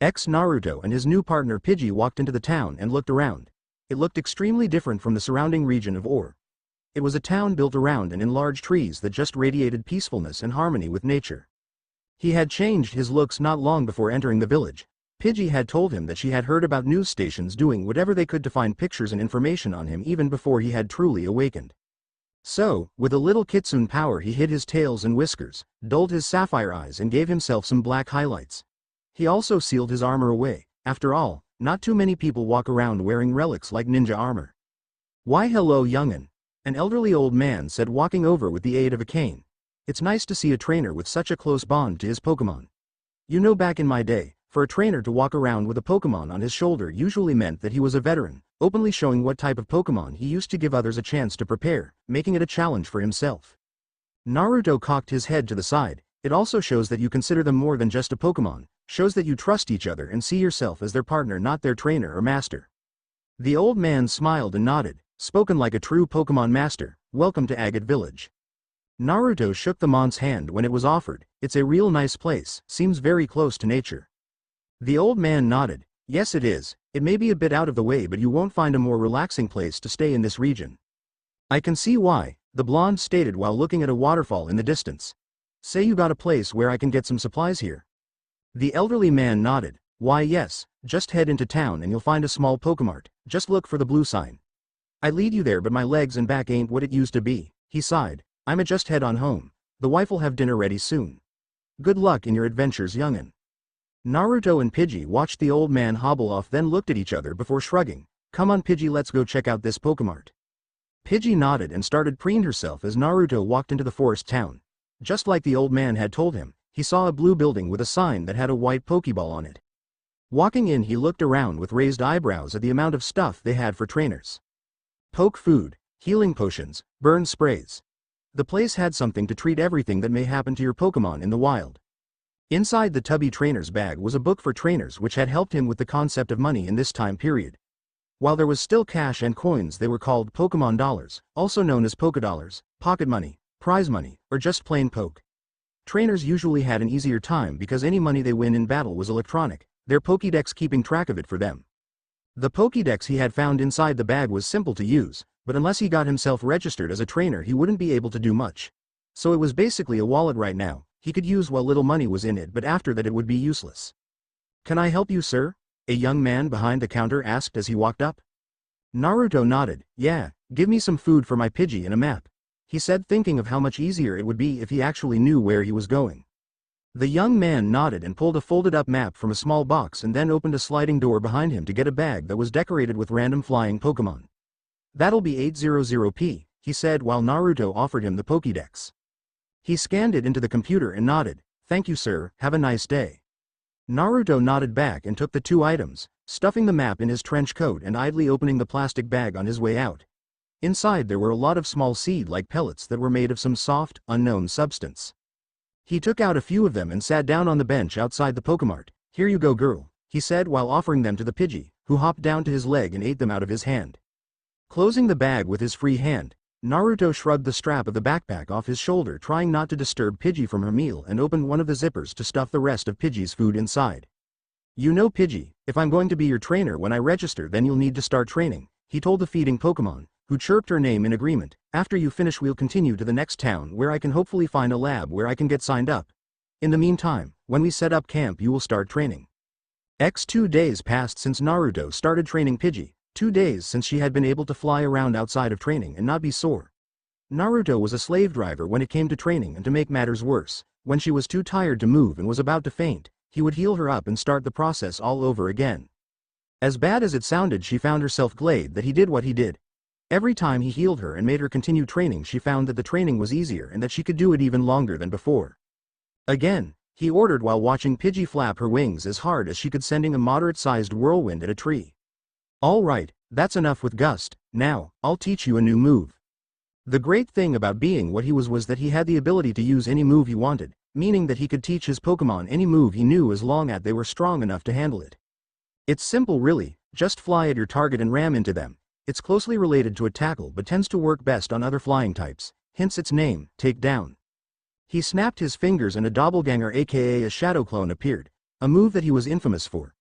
Naruto and his new partner Pidgey walked into the town and looked around. It looked extremely different from the surrounding region of Or. It was a town built around and in large trees that just radiated peacefulness and harmony with nature. He had changed his looks not long before entering the village. Pidgey had told him that she had heard about news stations doing whatever they could to find pictures and information on him even before he had truly awakened. So, with a little kitsune power, he hid his tails and whiskers, dulled his sapphire eyes and gave himself some black highlights. He also sealed his armor away. After all, not too many people walk around wearing relics like ninja armor. "Why hello young'un," an elderly old man said, walking over with the aid of a cane. "It's nice to see a trainer with such a close bond to his Pokemon. You know, back in my day, for a trainer to walk around with a Pokemon on his shoulder usually meant that he was a veteran, openly showing what type of Pokemon he used to give others a chance to prepare, making it a challenge for himself." Naruto cocked his head to the side. "It also shows that you consider them more than just a Pokemon, shows that you trust each other and see yourself as their partner, not their trainer or master." The old man smiled and nodded. "Spoken like a true Pokemon master. Welcome to Agate Village." Naruto shook the man's hand when it was offered. "It's a real nice place, seems very close to nature." The old man nodded. "Yes, it is. It may be a bit out of the way, but you won't find a more relaxing place to stay in this region." "I can see why," the blonde stated while looking at a waterfall in the distance. "Say you got a place where I can get some supplies here?" The elderly man nodded. "Why yes, just head into town and you'll find a small Pokemart. Just look for the blue sign. I'd lead you there, but my legs and back ain't what it used to be." He sighed. "I'ma just head on home. The wife'll have dinner ready soon. Good luck in your adventures, young'un." Naruto and Pidgey watched the old man hobble off, then looked at each other before shrugging. "Come on Pidgey, let's go check out this Pokemart." Pidgey nodded and started preening herself as Naruto walked into the forest town. Just like the old man had told him, he saw a blue building with a sign that had a white Pokeball on it. Walking in, he looked around with raised eyebrows at the amount of stuff they had for trainers. Poke food, healing potions, burn sprays. The place had something to treat everything that may happen to your Pokemon in the wild. Inside the tubby trainer's bag was a book for trainers which had helped him with the concept of money in this time period. While there was still cash and coins, they were called Pokemon dollars, also known as Pokedollars, pocket money, prize money, or just plain poke. Trainers usually had an easier time because any money they win in battle was electronic, their Pokédex keeping track of it for them. The Pokédex he had found inside the bag was simple to use, but unless he got himself registered as a trainer he wouldn't be able to do much. So it was basically a wallet right now. He could use while little money was in it, but after that it would be useless. "Can I help you, sir?" a young man behind the counter asked as he walked up. Naruto nodded. "Yeah, give me some food for my Pidgey and a map," he said, thinking of how much easier it would be if he actually knew where he was going. The young man nodded and pulled a folded-up map from a small box and then opened a sliding door behind him to get a bag that was decorated with random flying Pokemon. "That'll be 800p, he said while Naruto offered him the Pokédex. He scanned it into the computer and nodded. "Thank you, sir, have a nice day." Naruto nodded back and took the two items, stuffing the map in his trench coat and idly opening the plastic bag on his way out. Inside there were a lot of small seed-like pellets that were made of some soft, unknown substance. He took out a few of them and sat down on the bench outside the Pokemart. "Here you go, girl," he said while offering them to the Pidgey, who hopped down to his leg and ate them out of his hand. Closing the bag with his free hand, Naruto shrugged the strap of the backpack off his shoulder, trying not to disturb Pidgey from her meal, and opened one of the zippers to stuff the rest of Pidgey's food inside. "You know, Pidgey, if I'm going to be your trainer when I register, then you'll need to start training," he told the feeding Pokemon, who chirped her name in agreement. "After you finish we'll continue to the next town where I can hopefully find a lab where I can get signed up. In the meantime, when we set up camp you will start training." 2 days passed since Naruto started training Pidgey, 2 days since she had been able to fly around outside of training and not be sore. Naruto was a slave driver when it came to training, and to make matters worse, when she was too tired to move and was about to faint, he would heal her up and start the process all over again. As bad as it sounded, she found herself glad that he did what he did. Every time he healed her and made her continue training, she found that the training was easier and that she could do it even longer than before. Again, he ordered while watching Pidgey flap her wings as hard as she could, sending a moderate-sized whirlwind at a tree. "All right, that's enough with Gust, now, I'll teach you a new move." The great thing about being what he was that he had the ability to use any move he wanted, meaning that he could teach his Pokémon any move he knew as long as they were strong enough to handle it. It's simple really, just fly at your target and ram into them. It's closely related to a tackle but tends to work best on other flying types, hence its name, Take Down. He snapped his fingers and a doppelganger, aka a shadow clone, appeared, a move that he was infamous for.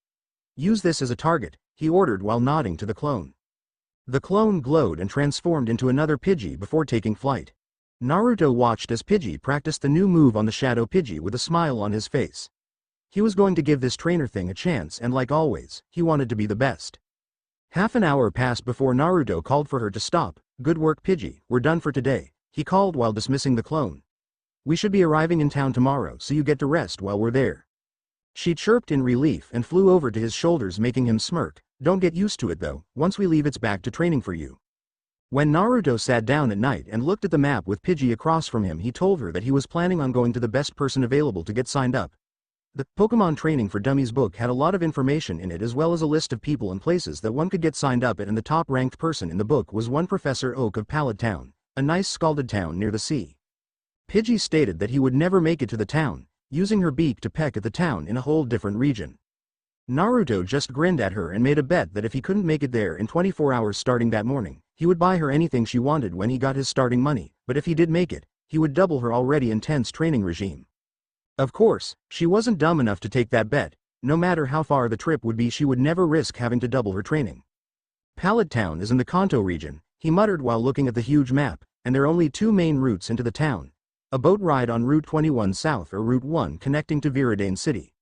"Use this as a target," he ordered while nodding to the clone. The clone glowed and transformed into another Pidgey before taking flight. Naruto watched as Pidgey practiced the new move on the Shadow Pidgey with a smile on his face. He was going to give this trainer thing a chance, and like always, he wanted to be the best. Half an hour passed before Naruto called for her to stop. "Good work, Pidgey, we're done for today," he called while dismissing the clone. "We should be arriving in town tomorrow, so you get to rest while we're there." She chirped in relief and flew over to his shoulders, making him smirk. "Don't get used to it though, once we leave it's back to training for you." When Naruto sat down at night and looked at the map with Pidgey across from him, he told her that he was planning on going to the best person available to get signed up. The Pokemon Training for Dummies book had a lot of information in it, as well as a list of people and places that one could get signed up at, and the top-ranked person in the book was one Professor Oak of Pallet Town, a nice scalded town near the sea. Pidgey stated that he would never make it to the town, using her beak to peck at the town in a whole different region. Naruto just grinned at her and made a bet that if he couldn't make it there in 24 hours starting that morning, he would buy her anything she wanted when he got his starting money, but if he did make it, he would double her already intense training regime. Of course, she wasn't dumb enough to take that bet. No matter how far the trip would be, she would never risk having to double her training. Pallet Town is in the Kanto region, he muttered while looking at the huge map, and there are only two main routes into the town. A boat ride on Route 21 South or Route 1 connecting to Viridane City.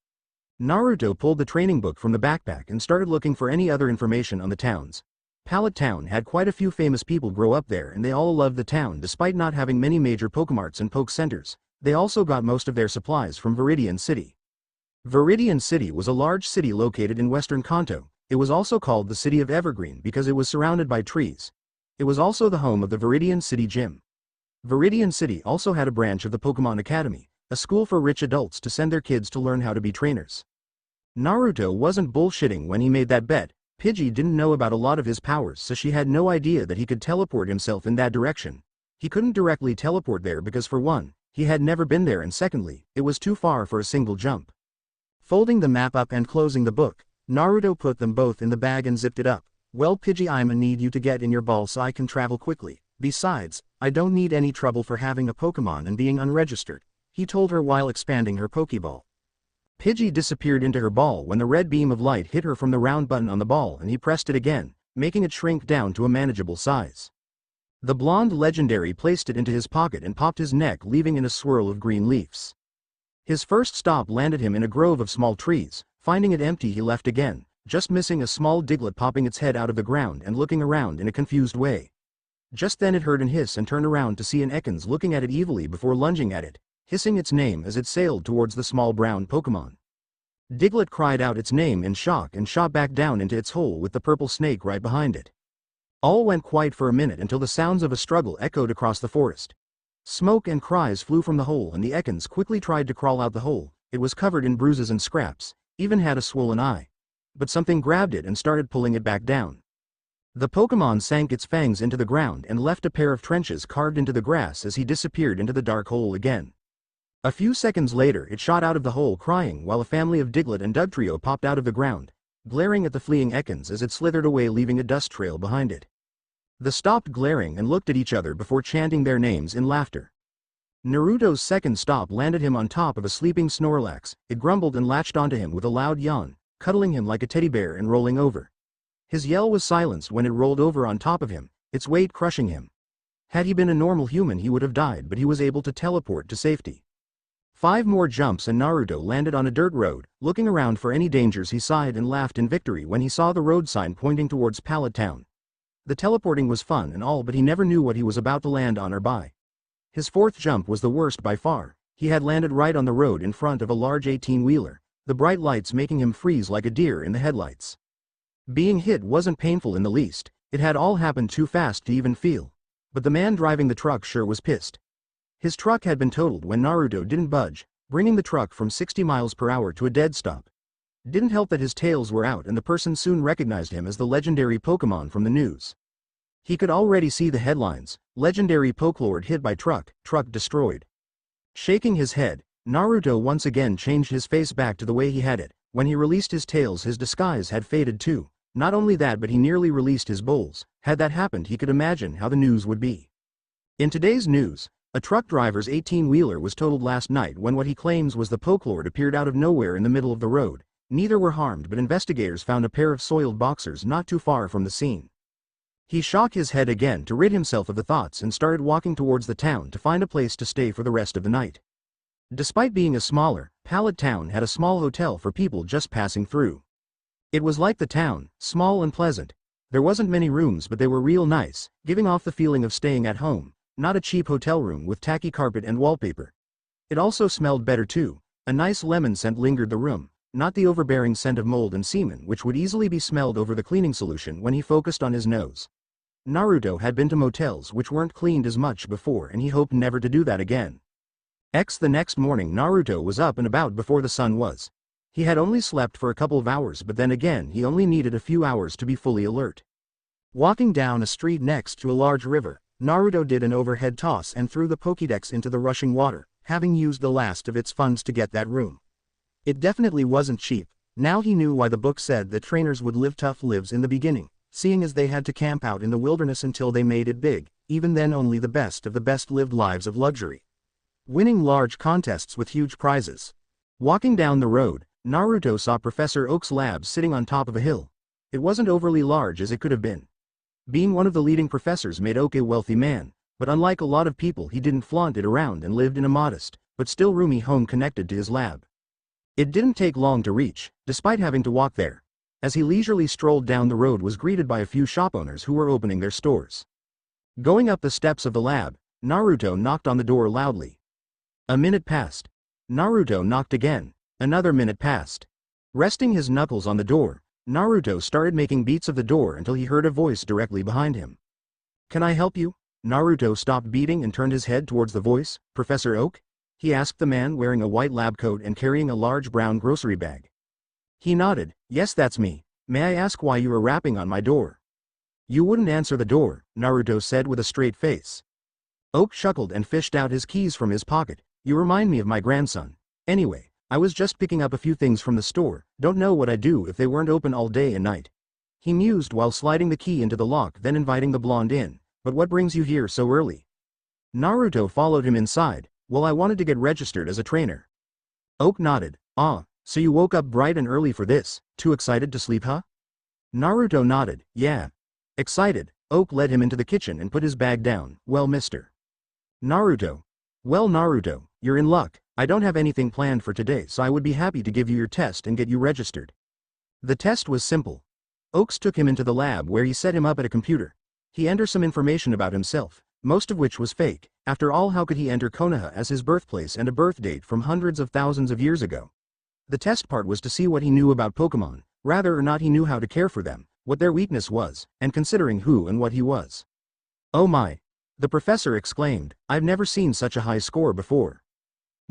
Naruto pulled the training book from the backpack and started looking for any other information on the towns. Pallet Town had quite a few famous people grow up there, and they all loved the town despite not having many major Pokemarts and Poke Centers. They also got most of their supplies from Viridian City. Viridian City was a large city located in western Kanto. It was also called the City of Evergreen because it was surrounded by trees. It was also the home of the Viridian City Gym. Viridian City also had a branch of the Pokemon Academy, a school for rich adults to send their kids to learn how to be trainers. Naruto wasn't bullshitting when he made that bet. Pidgey didn't know about a lot of his powers, so she had no idea that he could teleport himself in that direction. He couldn't directly teleport there because, for one, he had never been there, and secondly, it was too far for a single jump. Folding the map up and closing the book, Naruto put them both in the bag and zipped it up. "Well, Pidgey, I'ma need you to get in your ball so I can travel quickly. Besides, I don't need any trouble for having a Pokemon and being unregistered," he told her while expanding her Pokeball. Pidgey disappeared into her ball when the red beam of light hit her from the round button on the ball, and he pressed it again, making it shrink down to a manageable size. The blonde legendary placed it into his pocket and popped his neck, leaving in a swirl of green leaves. His first stop landed him in a grove of small trees. Finding it empty, he left again, just missing a small Diglett popping its head out of the ground and looking around in a confused way. Just then it heard an hiss and turned around to see an Ekans looking at it evilly before lunging at it, hissing its name as it sailed towards the small brown Pokemon. Diglett cried out its name in shock and shot back down into its hole with the purple snake right behind it. All went quiet for a minute until the sounds of a struggle echoed across the forest. Smoke and cries flew from the hole, and the Ekans quickly tried to crawl out the hole. It was covered in bruises and scraps, even had a swollen eye. But something grabbed it and started pulling it back down. The Pokemon sank its fangs into the ground and left a pair of trenches carved into the grass as he disappeared into the dark hole again. A few seconds later it shot out of the hole crying, while a family of Diglett and Dugtrio popped out of the ground, glaring at the fleeing Ekans as it slithered away, leaving a dust trail behind it. They stopped glaring and looked at each other before chanting their names in laughter. Naruto's second stop landed him on top of a sleeping Snorlax. It grumbled and latched onto him with a loud yawn, cuddling him like a teddy bear and rolling over. His yell was silenced when it rolled over on top of him, its weight crushing him. Had he been a normal human he would have died, but he was able to teleport to safety. 5 more jumps and Naruto landed on a dirt road. Looking around for any dangers, he sighed and laughed in victory when he saw the road sign pointing towards Pallet Town. The teleporting was fun and all, but he never knew what he was about to land on or by. His 4th jump was the worst by far. He had landed right on the road in front of a large 18-wheeler, the bright lights making him freeze like a deer in the headlights. Being hit wasn't painful in the least. It had all happened too fast to even feel. But the man driving the truck sure was pissed. His truck had been totaled when Naruto didn't budge, bringing the truck from 60 miles per hour to a dead stop. Didn't help that his tails were out and the person soon recognized him as the legendary Pokemon from the news. He could already see the headlines, "Legendary Pokelord hit by truck, truck destroyed." Shaking his head, Naruto once again changed his face back to the way he had it. When he released his tails, his disguise had faded too. Not only that, but he nearly released his bowls. Had that happened, he could imagine how the news would be. In today's news, a truck driver's 18-wheeler was totaled last night when what he claims was the Pokelord appeared out of nowhere in the middle of the road. Neither were harmed, but investigators found a pair of soiled boxers not too far from the scene. He shook his head again to rid himself of the thoughts and started walking towards the town to find a place to stay for the rest of the night. Despite being a smaller, Pallet town had a small hotel for people just passing through. It was like the town, small and pleasant. There wasn't many rooms, but they were real nice, giving off the feeling of staying at home, not a cheap hotel room with tacky carpet and wallpaper. It also smelled better too. A nice lemon scent lingered the room, not the overbearing scent of mold and semen which would easily be smelled over the cleaning solution when he focused on his nose. Naruto had been to motels which weren't cleaned as much before, and he hoped never to do that again. The next morning Naruto was up and about before the sun was. He had only slept for a couple of hours, but then again he only needed a few hours to be fully alert. Walking down a street next to a large river, Naruto did an overhead toss and threw the Pokédex into the rushing water, having used the last of its funds to get that room. It definitely wasn't cheap. Now he knew why the book said that trainers would live tough lives in the beginning, seeing as they had to camp out in the wilderness until they made it big. Even then, only the best of the best lived lives of luxury, winning large contests with huge prizes. Walking down the road, Naruto saw Professor Oak's lab sitting on top of a hill. It wasn't overly large as it could have been. Being one of the leading professors made Oak a wealthy man, but unlike a lot of people, he didn't flaunt it around and lived in a modest, but still roomy home connected to his lab. It didn't take long to reach, despite having to walk there. As he leisurely strolled down the road, was greeted by a few shop owners who were opening their stores. Going up the steps of the lab, Naruto knocked on the door loudly. A minute passed. Naruto knocked again. Another minute passed. Resting his knuckles on the door, Naruto started making beats of the door until he heard a voice directly behind him. "Can I help you?" Naruto stopped beating and turned his head towards the voice. "Professor Oak?" he asked the man wearing a white lab coat and carrying a large brown grocery bag. He nodded. "Yes, that's me. May I ask why you are rapping on my door?" "You wouldn't answer the door," Naruto said with a straight face. Oak chuckled and fished out his keys from his pocket. "You remind me of my grandson. Anyway, I was just picking up a few things from the store. Don't know what I'd do if they weren't open all day and night." He mused while sliding the key into the lock, then inviting the blonde in. "But what brings you here so early?" Naruto followed him inside. "Well, I wanted to get registered as a trainer." Oak nodded. "Ah, so you woke up bright and early for this. Too excited to sleep, huh?" Naruto nodded. "Yeah. Excited." Oak led him into the kitchen and put his bag down. "Well, Mr. Naruto." "Well, Naruto, you're in luck. I don't have anything planned for today, so I would be happy to give you your test and get you registered." The test was simple. Oaks took him into the lab where he set him up at a computer. He entered some information about himself, most of which was fake. After all, how could he enter Konoha as his birthplace and a birth date from hundreds of thousands of years ago? The test part was to see what he knew about Pokemon, whether or not he knew how to care for them, what their weakness was, and considering who and what he was. "Oh my!" the professor exclaimed. "I've never seen such a high score before."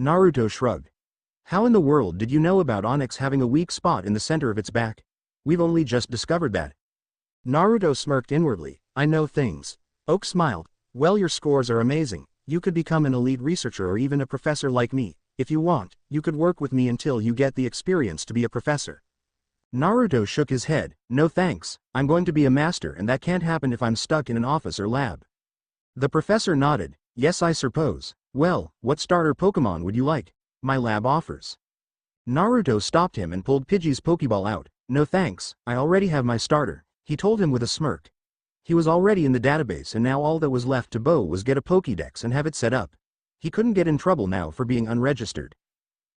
Naruto shrugged. "How in the world did you know about Onyx having a weak spot in the center of its back? We've only just discovered that." Naruto smirked inwardly. "I know things." Oak smiled. "Well, your scores are amazing. You could become an elite researcher or even a professor like me. If you want, you could work with me until you get the experience to be a professor." Naruto shook his head. "No thanks, I'm going to be a master, and that can't happen if I'm stuck in an office or lab." The professor nodded. "Yes, I suppose. Well, what starter Pokemon would you like? My lab offers." Naruto stopped him and pulled Pidgey's Pokeball out. "No thanks, I already have my starter," he told him with a smirk. He was already in the database, and now all that was left to Bo was get a Pokédex and have it set up. He couldn't get in trouble now for being unregistered.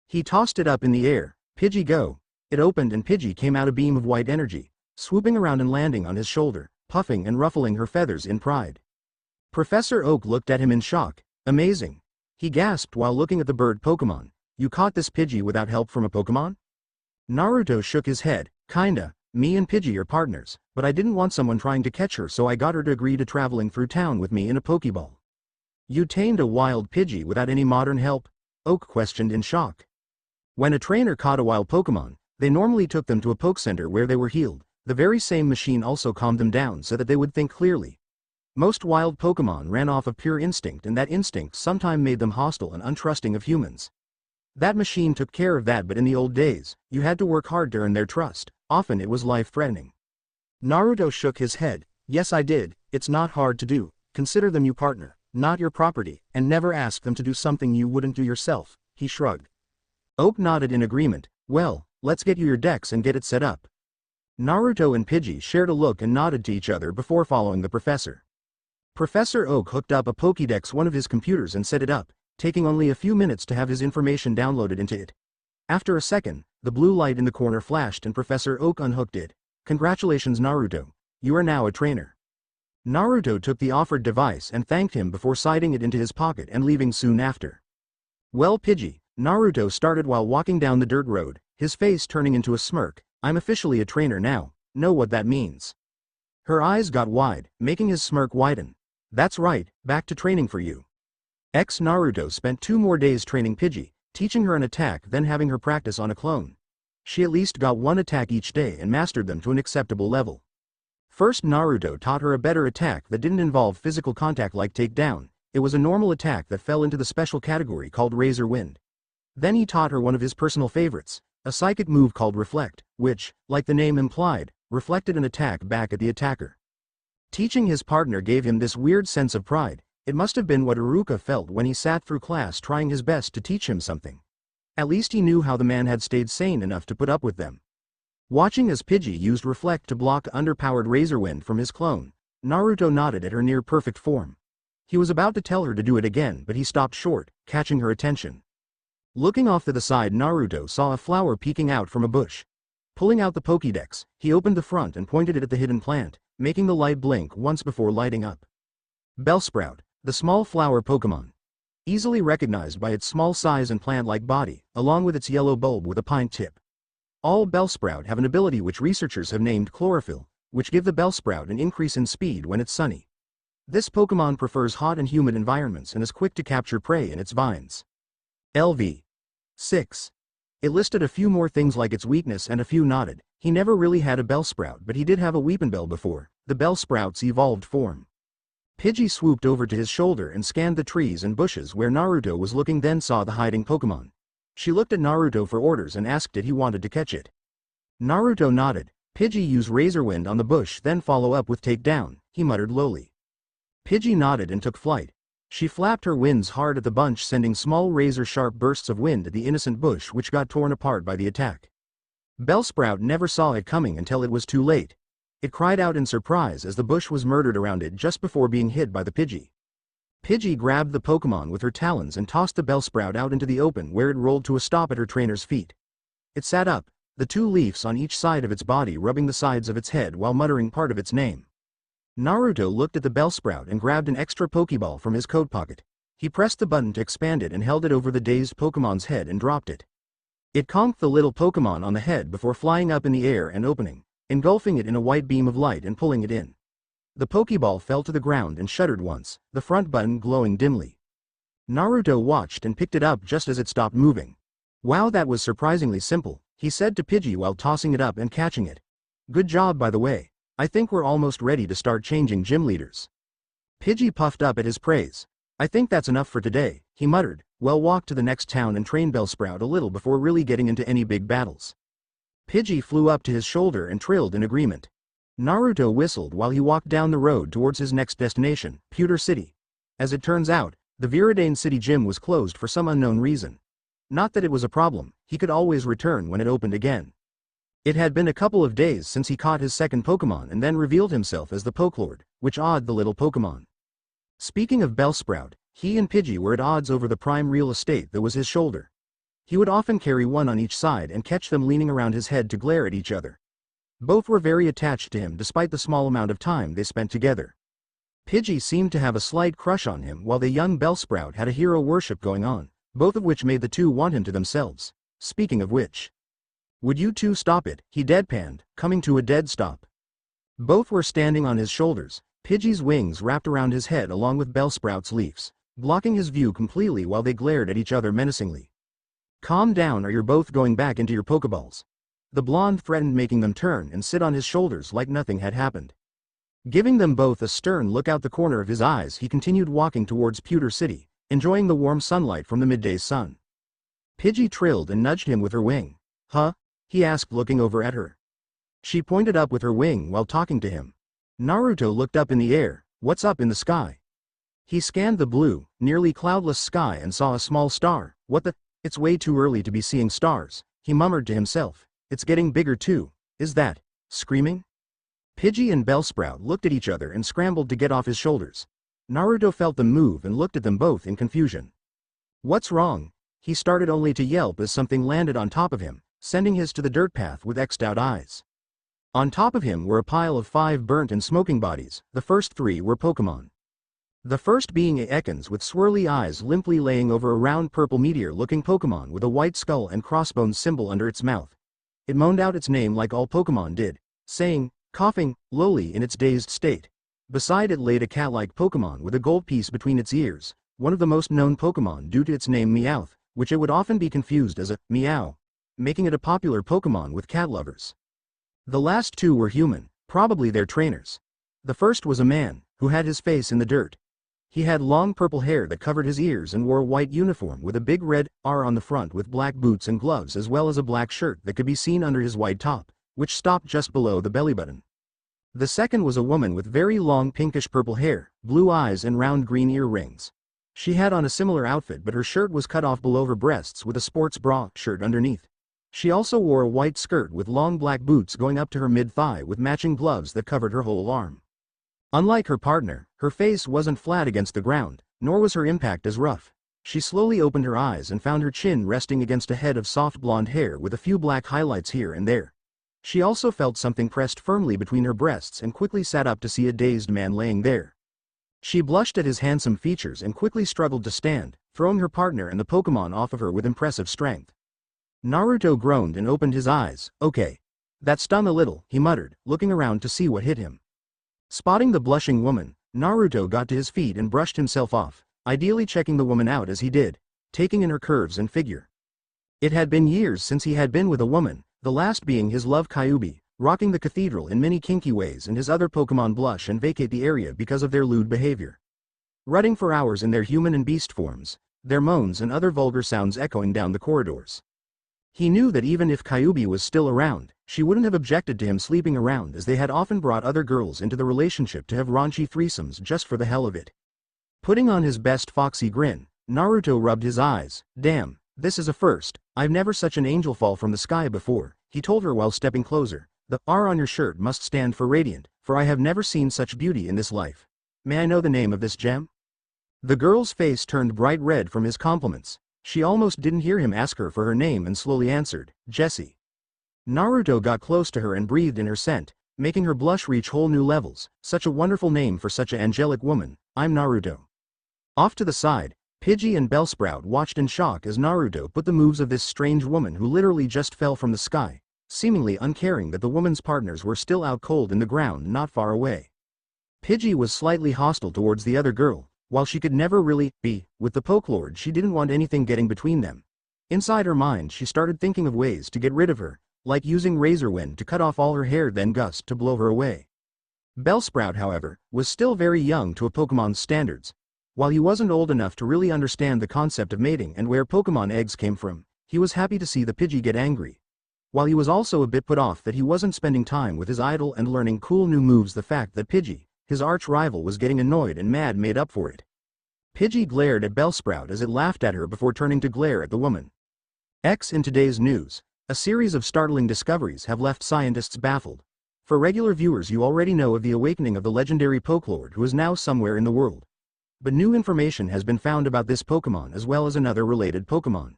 He tossed it up in the air. "Pidgey, go." It opened and Pidgey came out a beam of white energy, swooping around and landing on his shoulder, puffing and ruffling her feathers in pride. Professor Oak looked at him in shock. "Amazing," he gasped while looking at the bird Pokemon. "You caught this Pidgey without help from a Pokemon?" Naruto shook his head. "Kinda. Me and Pidgey are partners, but I didn't want someone trying to catch her, so I got her to agree to traveling through town with me in a Pokeball. You tamed a wild Pidgey without any modern help? Oak questioned in shock. When a trainer caught a wild Pokemon, they normally took them to a Poke Center where they were healed. The very same machine also calmed them down so that they would think clearly. Most wild Pokemon ran off of pure instinct, and that instinct sometimes made them hostile and untrusting of humans. That machine took care of that, but in the old days, you had to work hard to earn their trust. Often it was life-threatening. Naruto shook his head. Yes, I did. It's not hard to do. Consider them your partner, not your property, and never ask them to do something you wouldn't do yourself. He shrugged. Oak nodded in agreement. Well, let's get you your dex and get it set up. Naruto and Pidgey shared a look and nodded to each other before following the professor. Professor Oak hooked up a Pokédex one of his computers and set it up, taking only a few minutes to have his information downloaded into it. After a second, the blue light in the corner flashed and Professor Oak unhooked it. Congratulations, Naruto. You are now a trainer. Naruto took the offered device and thanked him before sliding it into his pocket and leaving soon after. Well, Pidgey, Naruto started while walking down the dirt road, his face turning into a smirk. I'm officially a trainer now. Know what that means? Her eyes got wide, making his smirk widen. That's right, back to training for you. Naruto spent 2 more days training Pidgey, teaching her an attack, then having her practice on a clone. She at least got 1 attack each day and mastered them to an acceptable level. First, Naruto taught her a better attack that didn't involve physical contact like takedown. It was a normal attack that fell into the special category called Razor Wind. Then he taught her one of his personal favorites, a psychic move called Reflect, which, like the name implied, reflected an attack back at the attacker. Teaching his partner gave him this weird sense of pride. It must have been what Iruka felt when he sat through class trying his best to teach him something. At least he knew how the man had stayed sane enough to put up with them. Watching as Pidgey used Reflect to block underpowered Razor Wind from his clone, Naruto nodded at her near-perfect form. He was about to tell her to do it again, but he stopped short, catching her attention. Looking off to the side, Naruto saw a flower peeking out from a bush. Pulling out the Pokédex, he opened the front and pointed it at the hidden plant, making the light blink once before lighting up. Bellsprout, the small flower Pokemon. Easily recognized by its small size and plant-like body, along with its yellow bulb with a pine tip. All Bellsprout have an ability which researchers have named Chlorophyll, which give the Bellsprout an increase in speed when it's sunny. This Pokemon prefers hot and humid environments and is quick to capture prey in its vines. LV. 6. It listed a few more things like its weakness, and a few nodded. He never really had a Bellsprout, but he did have a Weepinbell before, the Bellsprout's evolved form. Pidgey swooped over to his shoulder and scanned the trees and bushes where Naruto was looking, then saw the hiding Pokemon. She looked at Naruto for orders and asked if he wanted to catch it. Naruto nodded. Pidgey used Razor Wind on the bush, then follow up with Takedown, he muttered lowly. Pidgey nodded and took flight. She flapped her wings hard at the bunch, sending small razor-sharp bursts of wind at the innocent bush, which got torn apart by the attack. Bellsprout never saw it coming until it was too late. It cried out in surprise as the bush was murdered around it just before being hit by the Pidgey. Pidgey grabbed the Pokemon with her talons and tossed the Bellsprout out into the open, where it rolled to a stop at her trainer's feet. It sat up, the 2 leaves on each side of its body rubbing the sides of its head while muttering part of its name. Naruto looked at the Bellsprout and grabbed an extra Pokeball from his coat pocket. He pressed the button to expand it and held it over the dazed Pokemon's head and dropped it. It conked the little Pokemon on the head before flying up in the air and opening, engulfing it in a white beam of light and pulling it in. The Pokeball fell to the ground and shuddered once, the front button glowing dimly. Naruto watched and picked it up just as it stopped moving. Wow, that was surprisingly simple, he said to Pidgey while tossing it up and catching it. Good job, by the way. I think we're almost ready to start changing gym leaders. Pidgey puffed up at his praise. I think that's enough for today, he muttered. Well, walk to the next town and train Bellsprout a little before really getting into any big battles. Pidgey flew up to his shoulder and trilled in agreement. Naruto whistled while he walked down the road towards his next destination, Pewter City. As it turns out, the Viridane City gym was closed for some unknown reason. Not that it was a problem, he could always return when it opened again. It had been a couple of days since he caught his second Pokemon and then revealed himself as the Pokelord, which awed the little Pokemon. Speaking of Bellsprout, he and Pidgey were at odds over the prime real estate that was his shoulder. He would often carry one on each side and catch them leaning around his head to glare at each other. Both were very attached to him despite the small amount of time they spent together. Pidgey seemed to have a slight crush on him, while the young Bellsprout had a hero worship going on, both of which made the two want him to themselves. Speaking of which, Would you two stop it? He deadpanned, coming to a dead stop. Both were standing on his shoulders, Pidgey's wings wrapped around his head along with Bellsprout's leaves, blocking his view completely while they glared at each other menacingly. Calm down or you're both going back into your Pokeballs. The blonde threatened, making them turn and sit on his shoulders like nothing had happened. Giving them both a stern look out the corner of his eyes, he continued walking towards Pewter City, enjoying the warm sunlight from the midday sun. Pidgey trilled and nudged him with her wing. Huh? He asked, looking over at her. She pointed up with her wing while talking to him. Naruto looked up in the air. What's up in the sky? He scanned the blue, nearly cloudless sky and saw a small star. What the? It's way too early to be seeing stars, he murmured to himself. It's getting bigger too. Is that screaming? Pidgey and Bellsprout looked at each other and scrambled to get off his shoulders. Naruto felt them move and looked at them both in confusion. What's wrong? He started only to yelp as something landed on top of him, sending his to the dirt path with X'd-out eyes. On top of him were a pile of 5 burnt and smoking bodies. The first 3 were Pokemon. The first being a Ekans with swirly eyes limply laying over a round purple meteor-looking Pokemon with a white skull and crossbones symbol under its mouth. It moaned out its name like all Pokemon did, saying, coughing, lowly in its dazed state. Beside it laid a cat-like Pokemon with a gold piece between its ears, one of the most known Pokemon due to its name Meowth, which it would often be confused as a meow, making it a popular Pokemon with cat lovers. The last 2 were human, probably their trainers. The first was a man, who had his face in the dirt. He had long purple hair that covered his ears and wore a white uniform with a big red R on the front with black boots and gloves, as well as a black shirt that could be seen under his white top, which stopped just below the belly button. The second was a woman with very long pinkish purple hair, blue eyes and round green earrings. She had on a similar outfit, but her shirt was cut off below her breasts with a sports bra shirt underneath. She also wore a white skirt with long black boots going up to her mid-thigh with matching gloves that covered her whole arm. Unlike her partner, her face wasn't flat against the ground, nor was her impact as rough. She slowly opened her eyes and found her chin resting against a head of soft blonde hair with a few black highlights here and there. She also felt something pressed firmly between her breasts and quickly sat up to see a dazed man laying there. She blushed at his handsome features and quickly struggled to stand, throwing her partner and the Pokemon off of her with impressive strength. Naruto groaned and opened his eyes. Okay. That stung a little, he muttered, looking around to see what hit him. Spotting the blushing woman, Naruto got to his feet and brushed himself off, ideally checking the woman out as he did, taking in her curves and figure. It had been years since he had been with a woman, the last being his love Kyuubi, rocking the cathedral in many kinky ways, and his other Pokemon blush and vacate the area because of their lewd behavior. Rutting for hours in their human and beast forms, their moans and other vulgar sounds echoing down the corridors. He knew that even if Kyuubi was still around, she wouldn't have objected to him sleeping around, as they had often brought other girls into the relationship to have raunchy threesomes just for the hell of it. Putting on his best foxy grin, Naruto rubbed his eyes. Damn, this is a first. I've never such an angel fall from the sky before, he told her while stepping closer. The R on your shirt must stand for radiant, for I have never seen such beauty in this life. May I know the name of this gem? The girl's face turned bright red from his compliments. She almost didn't hear him ask her for her name and slowly answered, Jessie. Naruto got close to her and breathed in her scent, making her blush reach whole new levels. Such a wonderful name for such an angelic woman. I'm Naruto. Off to the side, Pidgey and Bellsprout watched in shock as Naruto put the moves of this strange woman who literally just fell from the sky, seemingly uncaring that the woman's partners were still out cold in the ground not far away. Pidgey was slightly hostile towards the other girl. While she could never really be with the Pokelord, she didn't want anything getting between them. Inside her mind, she started thinking of ways to get rid of her, like using razor wind to cut off all her hair, then gust to blow her away. Bellsprout, however, was still very young to a Pokemon's standards. While he wasn't old enough to really understand the concept of mating and where Pokemon eggs came from, he was happy to see the Pidgey get angry. While he was also a bit put off that he wasn't spending time with his idol and learning cool new moves, the fact that Pidgey, his arch-rival, was getting annoyed and mad made up for it. Pidgey glared at Bellsprout as it laughed at her before turning to glare at the woman. In today's news, a series of startling discoveries have left scientists baffled. For regular viewers, you already know of the awakening of the legendary Pokelord, who is now somewhere in the world. But new information has been found about this Pokemon as well as another related Pokemon.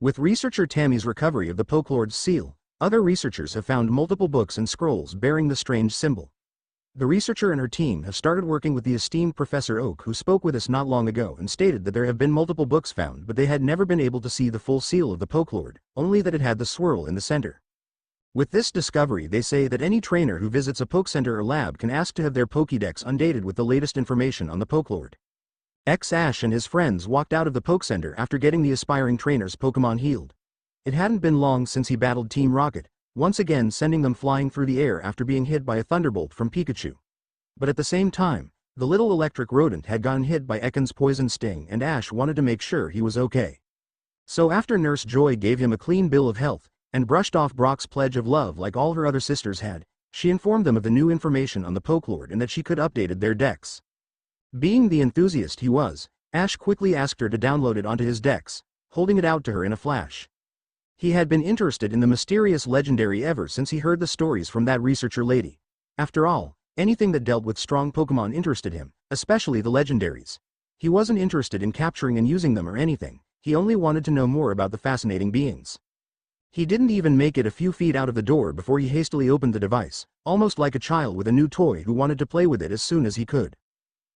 With researcher Tammy's recovery of the Pokelord's seal, other researchers have found multiple books and scrolls bearing the strange symbol. The researcher and her team have started working with the esteemed Professor Oak, who spoke with us not long ago and stated that there have been multiple books found, but they had never been able to see the full seal of the Pokelord, only that it had the swirl in the center. With this discovery, they say that any trainer who visits a Poke Center or lab can ask to have their Pokédex undated with the latest information on the Pokelord. Ash and his friends walked out of the Poke Center after getting the aspiring trainer's Pokemon healed. It hadn't been long since he battled Team Rocket, once again sending them flying through the air after being hit by a thunderbolt from Pikachu. But at the same time, the little electric rodent had gotten hit by Ekans' poison sting, and Ash wanted to make sure he was okay. So after Nurse Joy gave him a clean bill of health, and brushed off Brock's pledge of love like all her other sisters had, she informed them of the new information on the Pokelord and that she could update their decks. Being the enthusiast he was, Ash quickly asked her to download it onto his decks, holding it out to her in a flash. He had been interested in the mysterious legendary ever since he heard the stories from that researcher lady. After all, anything that dealt with strong Pokemon interested him, especially the legendaries. He wasn't interested in capturing and using them or anything, he only wanted to know more about the fascinating beings. He didn't even make it a few feet out of the door before he hastily opened the device, almost like a child with a new toy who wanted to play with it as soon as he could.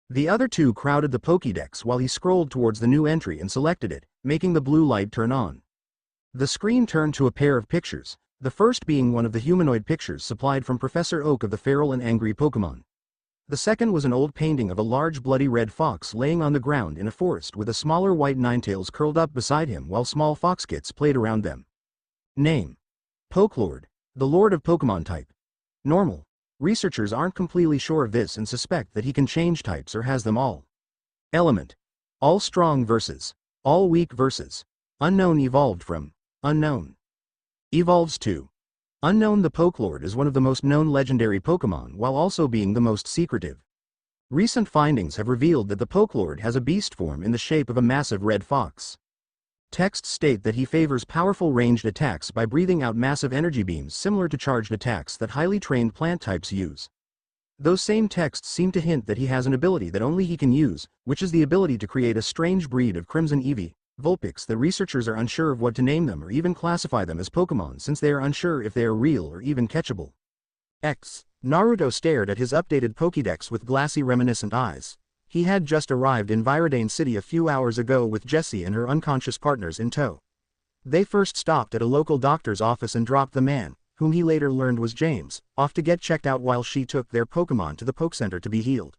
The other two crowded the Pokédex while he scrolled towards the new entry and selected it, making the blue light turn on. The screen turned to a pair of pictures, the first being one of the humanoid pictures supplied from Professor Oak of the feral and angry Pokemon. The second was an old painting of a large bloody red fox laying on the ground in a forest with a smaller white Ninetales curled up beside him while small fox kits played around them. Name: Pokelord, the Lord of Pokemon type. Normal. Researchers aren't completely sure of this and suspect that he can change types or has them all. Element: all strong versus all weak versus unknown, evolved from unknown. Evolves to unknown. The Pokelord is one of the most known legendary Pokemon while also being the most secretive. Recent findings have revealed that the Pokelord has a beast form in the shape of a massive red fox. Texts state that he favors powerful ranged attacks by breathing out massive energy beams similar to charged attacks that highly trained plant types use. Those same texts seem to hint that he has an ability that only he can use, which is the ability to create a strange breed of Crimson Eevee, Vulpix. The researchers are unsure of what to name them or even classify them as Pokemon since they are unsure if they are real or even catchable. Naruto stared at his updated Pokédex with glassy reminiscent eyes. He had just arrived in Viridane City a few hours ago with Jessie and her unconscious partners in tow. They first stopped at a local doctor's office and dropped the man, whom he later learned was James, off to get checked out while she took their Pokemon to the Poke Center to be healed.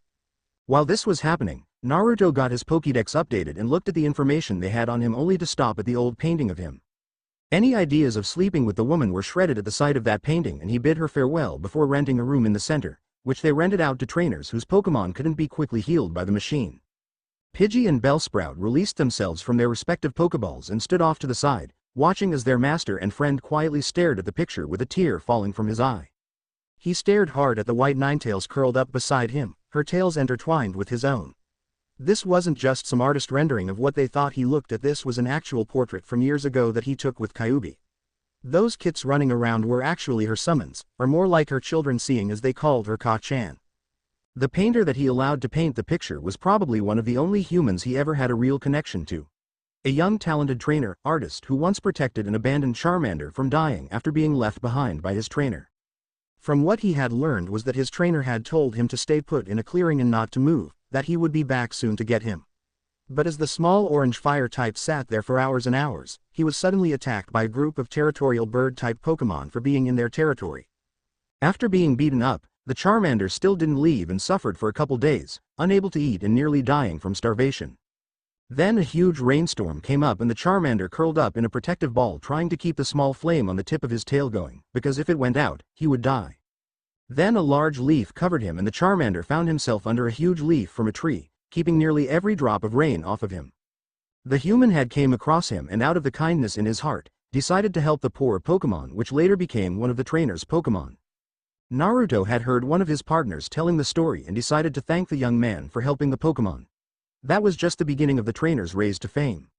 While this was happening, Naruto got his Pokédex updated and looked at the information they had on him only to stop at the old painting of him. Any ideas of sleeping with the woman were shredded at the sight of that painting, and he bid her farewell before renting a room in the center, which they rented out to trainers whose Pokemon couldn't be quickly healed by the machine. Pidgey and Bellsprout released themselves from their respective Pokeballs and stood off to the side, watching as their master and friend quietly stared at the picture with a tear falling from his eye. He stared hard at the white Ninetales curled up beside him, her tails intertwined with his own. This wasn't just some artist rendering of what they thought he looked at. This was an actual portrait from years ago that he took with Kyubi. Those kits running around were actually her summons, or more like her children, seeing as they called her Ka-chan. The painter that he allowed to paint the picture was probably one of the only humans he ever had a real connection to. A young talented trainer, artist who once protected an abandoned Charmander from dying after being left behind by his trainer. From what he had learned was that his trainer had told him to stay put in a clearing and not to move, that he would be back soon to get him. But as the small orange fire type sat there for hours and hours, he was suddenly attacked by a group of territorial bird-type Pokemon for being in their territory. After being beaten up, the Charmander still didn't leave and suffered for a couple days, unable to eat and nearly dying from starvation. Then a huge rainstorm came up and the Charmander curled up in a protective ball trying to keep the small flame on the tip of his tail going, because if it went out, he would die. Then a large leaf covered him and the Charmander found himself under a huge leaf from a tree, keeping nearly every drop of rain off of him. The human had came across him and out of the kindness in his heart, decided to help the poor Pokemon, which later became one of the trainer's Pokemon. Naruto had heard one of his partners telling the story and decided to thank the young man for helping the Pokemon. That was just the beginning of the trainer's raise to fame.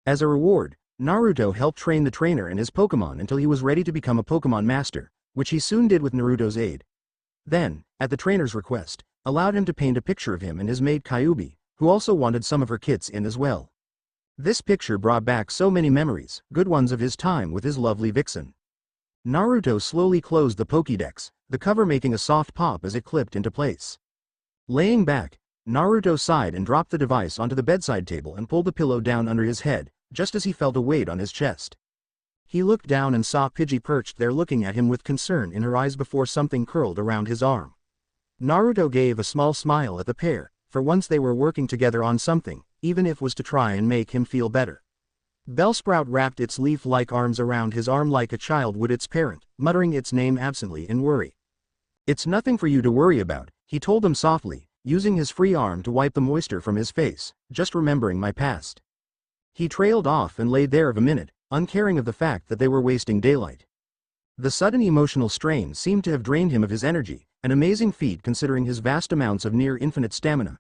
As a reward, Naruto helped train the trainer and his Pokemon until he was ready to become a Pokemon master, which he soon did with Naruto's aid. Then, at the trainer's request, allowed him to paint a picture of him and his maid Kyubi, who also wanted some of her kits in as well. This picture brought back so many memories, good ones of his time with his lovely vixen. Naruto slowly closed the Pokédex, the cover making a soft pop as it clipped into place. Laying back, Naruto sighed and dropped the device onto the bedside table and pulled the pillow down under his head, just as he felt a weight on his chest. He looked down and saw Pidgey perched there looking at him with concern in her eyes before something curled around his arm. Naruto gave a small smile at the pair, for once they were working together on something, even if it was to try and make him feel better. Bellsprout wrapped its leaf-like arms around his arm like a child would its parent, muttering its name absently in worry. "It's nothing for you to worry about," he told them softly, using his free arm to wipe the moisture from his face, "just remembering my past." He trailed off and lay there a minute, uncaring of the fact that they were wasting daylight. The sudden emotional strain seemed to have drained him of his energy, an amazing feat considering his vast amounts of near-infinite stamina.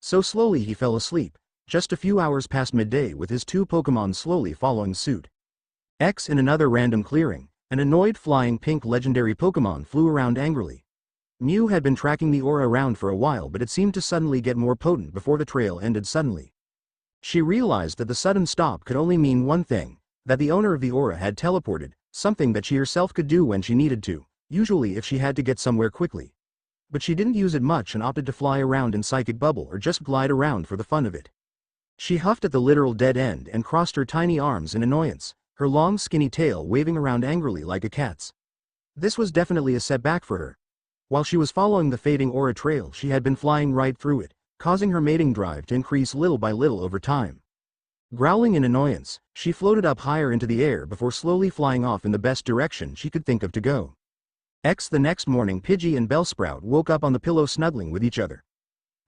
So slowly he fell asleep, just a few hours past midday with his two Pokémon slowly following suit. In another random clearing, an annoyed flying pink legendary Pokémon flew around angrily. Mew had been tracking the aura around for a while, but it seemed to suddenly get more potent before the trail ended suddenly. She realized that the sudden stop could only mean one thing, that the owner of the aura had teleported, something that she herself could do when she needed to, usually if she had to get somewhere quickly. But she didn't use it much and opted to fly around in psychic bubble or just glide around for the fun of it. She huffed at the literal dead end and crossed her tiny arms in annoyance, her long skinny tail waving around angrily like a cat's. This was definitely a setback for her. While she was following the fading aura trail, she had been flying right through it, causing her mating drive to increase little by little over time. Growling in annoyance, she floated up higher into the air before slowly flying off in the best direction she could think of to go. The next morning, Pidgey and Bellsprout woke up on the pillow snuggling with each other.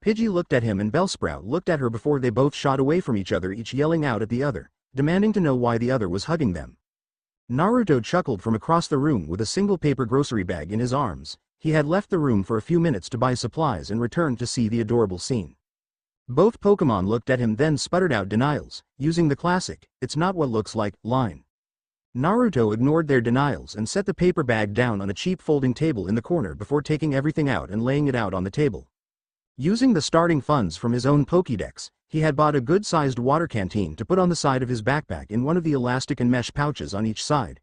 Pidgey looked at him and Bellsprout looked at her before they both shot away from each other, each yelling out at the other, demanding to know why the other was hugging them. Naruto chuckled from across the room with a single paper grocery bag in his arms. He had left the room for a few minutes to buy supplies and returned to see the adorable scene. Both Pokémon looked at him then sputtered out denials, using the classic, "It's not what looks like" line. Naruto ignored their denials and set the paper bag down on a cheap folding table in the corner before taking everything out and laying it out on the table. Using the starting funds from his own Pokédex, he had bought a good-sized water canteen to put on the side of his backpack in one of the elastic and mesh pouches on each side.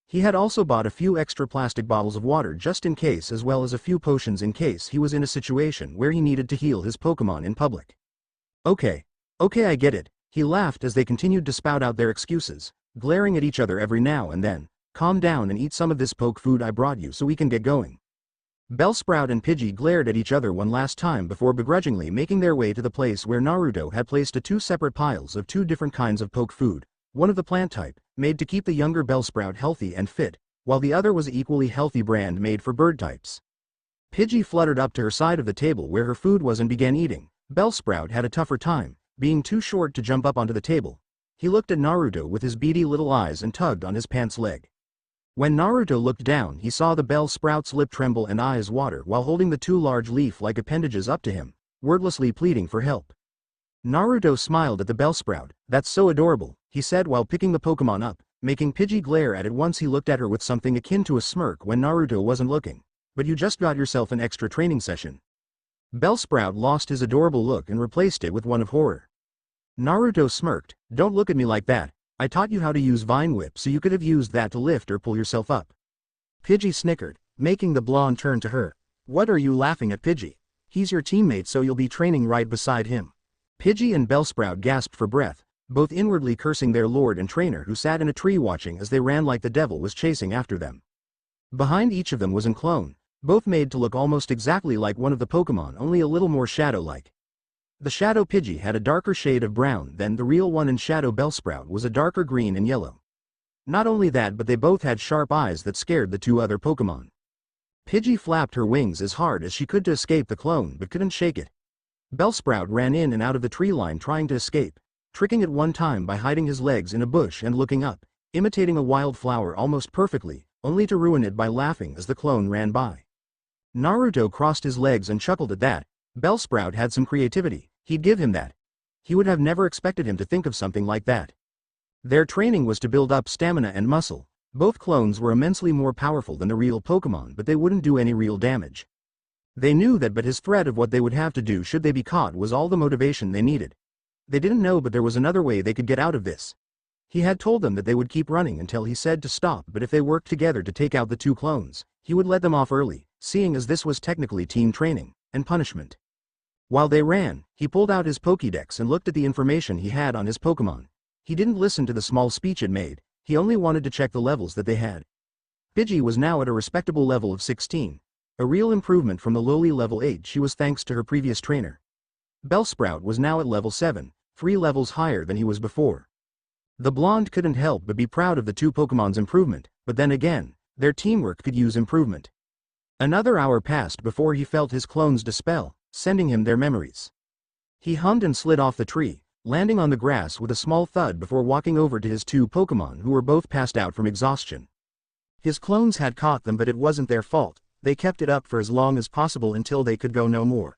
He had also bought a few extra plastic bottles of water just in case, as well as a few potions in case he was in a situation where he needed to heal his Pokémon in public. Okay, I get it," he laughed as they continued to spout out their excuses, glaring at each other every now and then. "Calm down and eat some of this poke food I brought you so we can get going." Bellsprout and Pidgey glared at each other one last time before begrudgingly making their way to the place where Naruto had placed two separate piles of two different kinds of poke food, one of the plant type, made to keep the younger Bellsprout healthy and fit, while the other was an equally healthy brand made for bird types. Pidgey fluttered up to her side of the table where her food was and began eating. Bellsprout had a tougher time, being too short to jump up onto the table. He looked at Naruto with his beady little eyes and tugged on his pants leg. When Naruto looked down, he saw the Bellsprout's lip tremble and eyes water while holding the two large leaf-like appendages up to him, wordlessly pleading for help. Naruto smiled at the Bellsprout. "That's so adorable," he said while picking the Pokémon up, making Pidgey glare at it. Once he looked at her with something akin to a smirk when Naruto wasn't looking. "But you just got yourself an extra training session." Bellsprout lost his adorable look and replaced it with one of horror. Naruto smirked. "Don't look at me like that. I taught you how to use Vine Whip so you could have used that to lift or pull yourself up." Pidgey snickered, making the blonde turn to her. "What are you laughing at, Pidgey? He's your teammate, so you'll be training right beside him." Pidgey and Bellsprout gasped for breath, both inwardly cursing their lord and trainer who sat in a tree watching as they ran like the devil was chasing after them. Behind each of them was a clone, both made to look almost exactly like one of the Pokémon, only a little more shadow-like. The Shadow Pidgey had a darker shade of brown than the real one, and Shadow Bellsprout was a darker green and yellow. Not only that, but they both had sharp eyes that scared the two other Pokémon. Pidgey flapped her wings as hard as she could to escape the clone but couldn't shake it. Bellsprout ran in and out of the tree line trying to escape, tricking at one time by hiding his legs in a bush and looking up, imitating a wildflower almost perfectly, only to ruin it by laughing as the clone ran by. Naruto crossed his legs and chuckled at that. Bellsprout had some creativity, he'd give him that. He would have never expected him to think of something like that. Their training was to build up stamina and muscle. Both clones were immensely more powerful than the real Pokémon, but they wouldn't do any real damage. They knew that, but his threat of what they would have to do should they be caught was all the motivation they needed. They didn't know, but there was another way they could get out of this. He had told them that they would keep running until he said to stop, but if they worked together to take out the two clones, he would let them off early, seeing as this was technically team training and punishment. While they ran, he pulled out his Pokédex and looked at the information he had on his Pokémon. He didn't listen to the small speech it made, he only wanted to check the levels that they had. Pidgey was now at a respectable level of 16. A real improvement from the lowly level 8 she was thanks to her previous trainer. Bellsprout was now at level 7, 3 levels higher than he was before. The blonde couldn't help but be proud of the two Pokemon's improvement, but then again, their teamwork could use improvement. Another hour passed before he felt his clones dispel, sending him their memories. He hummed and slid off the tree, landing on the grass with a small thud before walking over to his two Pokemon who were both passed out from exhaustion. His clones had caught them, but it wasn't their fault. They kept it up for as long as possible until they could go no more,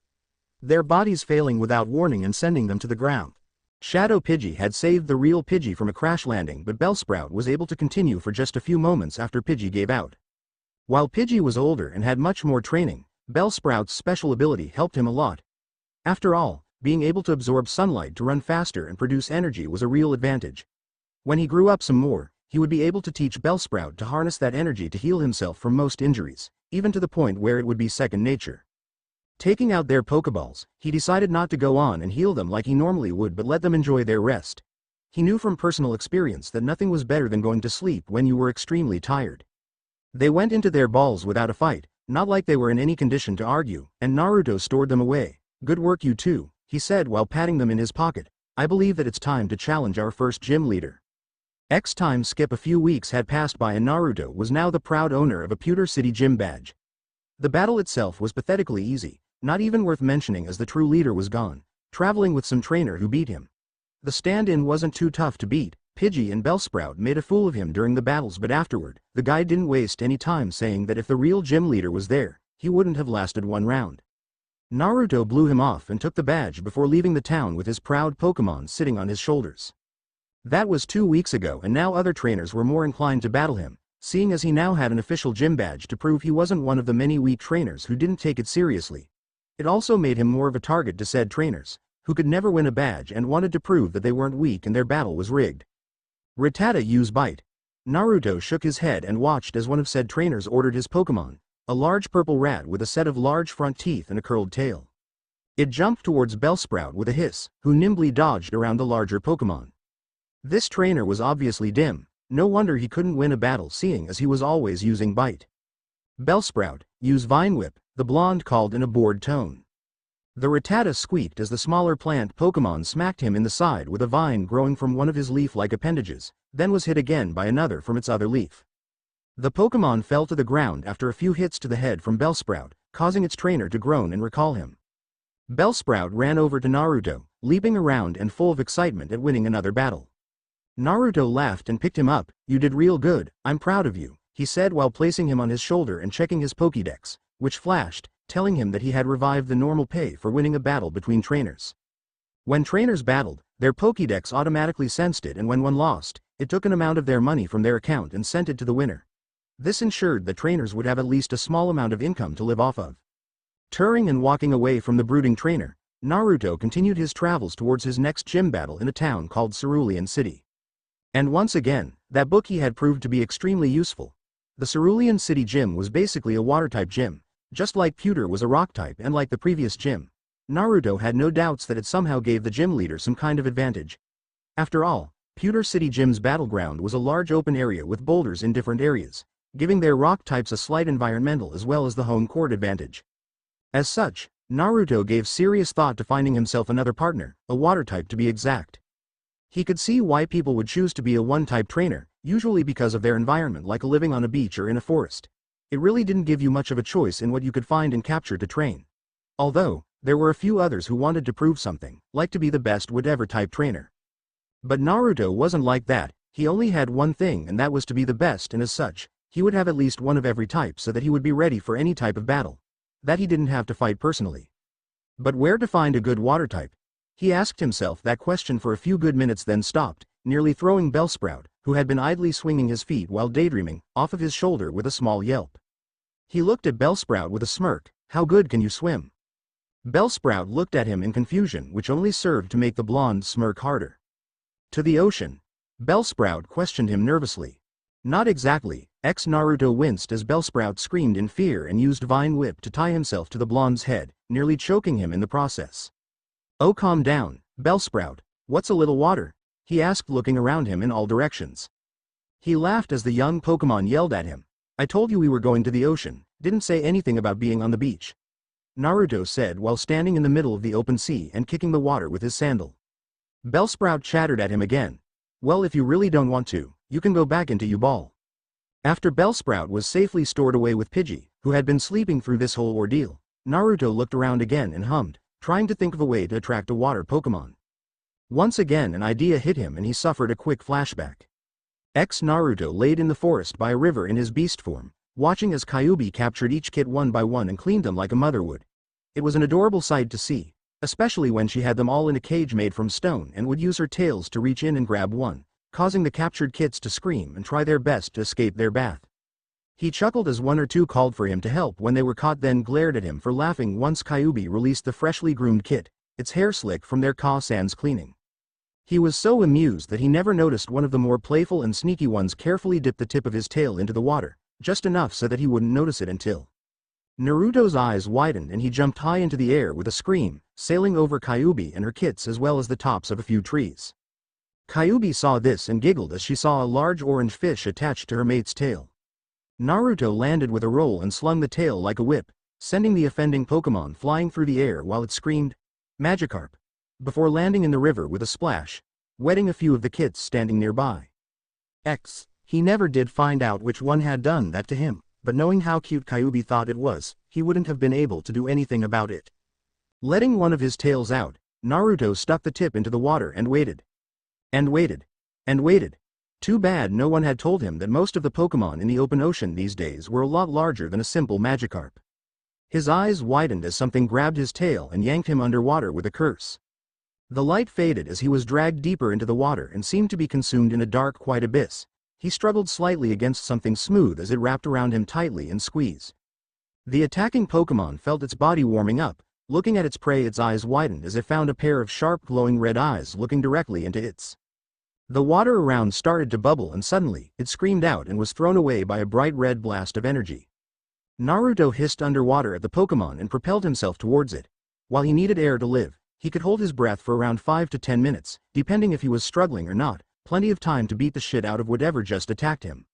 their bodies failing without warning and sending them to the ground. Shadow Pidgey had saved the real Pidgey from a crash landing, but Bellsprout was able to continue for just a few moments after Pidgey gave out. While Pidgey was older and had much more training, Bellsprout's special ability helped him a lot. After all, being able to absorb sunlight to run faster and produce energy was a real advantage. When he grew up some more, he would be able to teach Bellsprout to harness that energy to heal himself from most injuries, even to the point where it would be second nature. Taking out their Pokeballs, he decided not to go on and heal them like he normally would but let them enjoy their rest. He knew from personal experience that nothing was better than going to sleep when you were extremely tired. They went into their balls without a fight, not like they were in any condition to argue, and Naruto stored them away. "Good work you two," he said while patting them in his pocket. "I believe that it's time to challenge our first gym leader." Time skip a few weeks had passed by and Naruto was now the proud owner of a Pewter City gym badge. The battle itself was pathetically easy, not even worth mentioning as the true leader was gone, traveling with some trainer who beat him. The stand-in wasn't too tough to beat. Pidgey and Bellsprout made a fool of him during the battles, but afterward, the guy didn't waste any time saying that if the real gym leader was there, he wouldn't have lasted one round. Naruto blew him off and took the badge before leaving the town with his proud Pokemon sitting on his shoulders. That was 2 weeks ago, and now other trainers were more inclined to battle him, seeing as he now had an official gym badge to prove he wasn't one of the many weak trainers who didn't take it seriously. It also made him more of a target to said trainers, who could never win a badge and wanted to prove that they weren't weak and their battle was rigged. Rattata use Bite. Naruto shook his head and watched as one of said trainers ordered his Pokemon, a large purple rat with a set of large front teeth and a curled tail. It jumped towards Bellsprout with a hiss, who nimbly dodged around the larger Pokemon. This trainer was obviously dim, no wonder he couldn't win a battle seeing as he was always using Bite. "Bellsprout, use Vine Whip," the blonde called in a bored tone. The Rattata squeaked as the smaller plant Pokemon smacked him in the side with a vine growing from one of his leaf-like appendages, then was hit again by another from its other leaf. The Pokemon fell to the ground after a few hits to the head from Bellsprout, causing its trainer to groan and recall him. Bellsprout ran over to Naruto, leaping around and full of excitement at winning another battle. Naruto laughed and picked him up. "You did real good, I'm proud of you," he said while placing him on his shoulder and checking his Pokédex, which flashed, telling him that he had revived the normal pay for winning a battle between trainers. When trainers battled, their Pokédex automatically sensed it, and when one lost, it took an amount of their money from their account and sent it to the winner. This ensured that trainers would have at least a small amount of income to live off of. Turning and walking away from the brooding trainer, Naruto continued his travels towards his next gym battle in a town called Cerulean City. And once again, that bookie had proved to be extremely useful. The Cerulean City gym was basically a water-type gym, just like Pewter was a rock-type, and like the previous gym, Naruto had no doubts that it somehow gave the gym leader some kind of advantage. After all, Pewter City Gym's battleground was a large open area with boulders in different areas, giving their rock types a slight environmental as well as the home court advantage. As such, Naruto gave serious thought to finding himself another partner, a water type to be exact. He could see why people would choose to be a one-type trainer, usually because of their environment, like living on a beach or in a forest. It really didn't give you much of a choice in what you could find and capture to train. Although, there were a few others who wanted to prove something, like to be the best whatever type trainer. But Naruto wasn't like that. He only had one thing, and that was to be the best, and as such, he would have at least one of every type so that he would be ready for any type of battle that he didn't have to fight personally. But where to find a good water type? He asked himself that question for a few good minutes, then stopped, nearly throwing Bellsprout, who had been idly swinging his feet while daydreaming, off of his shoulder with a small yelp. He looked at Bellsprout with a smirk. "How good can you swim?" Bellsprout looked at him in confusion, which only served to make the blonde smirk harder. "To the ocean." Bellsprout questioned him nervously. Not exactly. Naruto winced as Bellsprout screamed in fear and used Vine Whip to tie himself to the blonde's head, nearly choking him in the process. Oh, calm down, Bellsprout. What's a little water? He asked, looking around him in all directions. He laughed as the young Pokemon yelled at him. I told you we were going to the ocean, didn't say anything about being on the beach, Naruto said while standing in the middle of the open sea and kicking the water with his sandal. Bellsprout chattered at him again. Well, if you really don't want to, you can go back into U-Ball. After Bellsprout was safely stored away with Pidgey, who had been sleeping through this whole ordeal, Naruto looked around again and hummed, trying to think of a way to attract a water Pokemon. Once again an idea hit him and he suffered a quick flashback. Naruto laid in the forest by a river in his beast form, watching as Kyuubi captured each kit one by one and cleaned them like a mother would. It was an adorable sight to see, especially when she had them all in a cage made from stone and would use her tails to reach in and grab one, causing the captured kits to scream and try their best to escape their bath. He chuckled as one or two called for him to help when they were caught, then glared at him for laughing once Kyuubi released the freshly groomed kit, its hair slick from their Ka-san's cleaning. He was so amused that he never noticed one of the more playful and sneaky ones carefully dip the tip of his tail into the water, just enough so that he wouldn't notice it until Naruto's eyes widened and he jumped high into the air with a scream, sailing over Kyuubi and her kits as well as the tops of a few trees. Kyuubi saw this and giggled as she saw a large orange fish attached to her mate's tail. Naruto landed with a roll and slung the tail like a whip, sending the offending Pokemon flying through the air while it screamed, Magikarp, before landing in the river with a splash, wetting a few of the kits standing nearby. He never did find out which one had done that to him, but knowing how cute Kyuubi thought it was, he wouldn't have been able to do anything about it. Letting one of his tails out, Naruto stuck the tip into the water and waited. And waited. And waited. Too bad no one had told him that most of the Pokemon in the open ocean these days were a lot larger than a simple Magikarp. His eyes widened as something grabbed his tail and yanked him underwater with a curse. The light faded as he was dragged deeper into the water and seemed to be consumed in a dark white abyss. He struggled slightly against something smooth as it wrapped around him tightly and squeezed. The attacking Pokemon felt its body warming up. Looking at its prey, its eyes widened as it found a pair of sharp glowing red eyes looking directly into its. The water around started to bubble and suddenly, it screamed out and was thrown away by a bright red blast of energy. Naruto hissed underwater at the Pokemon and propelled himself towards it. While he needed air to live, he could hold his breath for around 5 to 10 minutes, depending if he was struggling or not, plenty of time to beat the shit out of whatever just attacked him.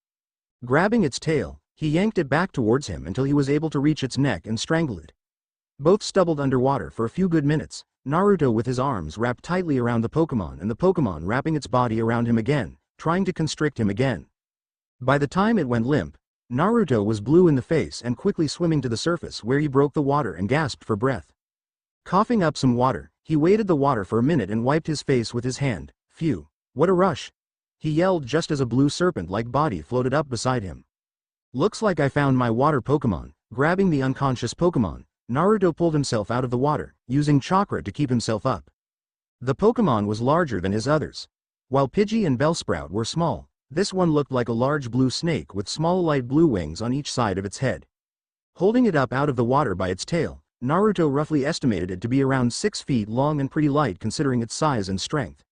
Grabbing its tail, he yanked it back towards him until he was able to reach its neck and strangle it. Both stubbled underwater for a few good minutes, Naruto with his arms wrapped tightly around the Pokemon and the Pokemon wrapping its body around him again, trying to constrict him again. By the time it went limp, Naruto was blue in the face and quickly swimming to the surface where he broke the water and gasped for breath. Coughing up some water, he waded the water for a minute and wiped his face with his hand. Phew, what a rush! He yelled just as a blue serpent-like body floated up beside him. Looks like I found my water Pokemon. Grabbing the unconscious Pokemon, Naruto pulled himself out of the water, using chakra to keep himself up. The Pokemon was larger than his others. While Pidgey and Bellsprout were small, this one looked like a large blue snake with small light blue wings on each side of its head. Holding it up out of the water by its tail, Naruto roughly estimated it to be around 6 feet long and pretty light considering its size and strength.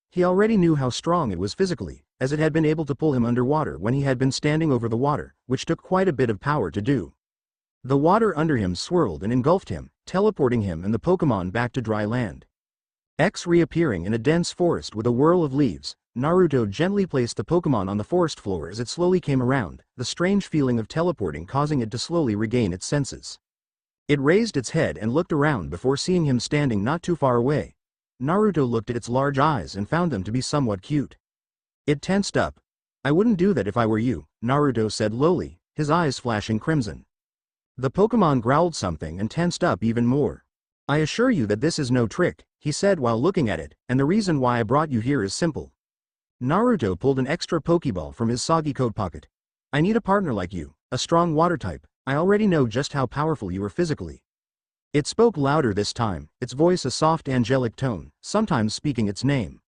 He already knew how strong it was physically, as it had been able to pull him underwater when he had been standing over the water, which took quite a bit of power to do. The water under him swirled and engulfed him, teleporting him and the Pokemon back to dry land. Reappearing in a dense forest with a whirl of leaves, Naruto gently placed the Pokemon on the forest floor as it slowly came around, the strange feeling of teleporting causing it to slowly regain its senses. It raised its head and looked around before seeing him standing not too far away. Naruto looked at its large eyes and found them to be somewhat cute. It tensed up. I wouldn't do that if I were you, Naruto said lowly, his eyes flashing crimson. The Pokemon growled something and tensed up even more. I assure you that this is no trick, he said while looking at it, and the reason why I brought you here is simple. Naruto pulled an extra Pokeball from his soggy coat pocket. I need a partner like you, a strong water type. I already know just how powerful you are physically. It spoke louder this time, its voice a soft angelic tone, sometimes speaking its name.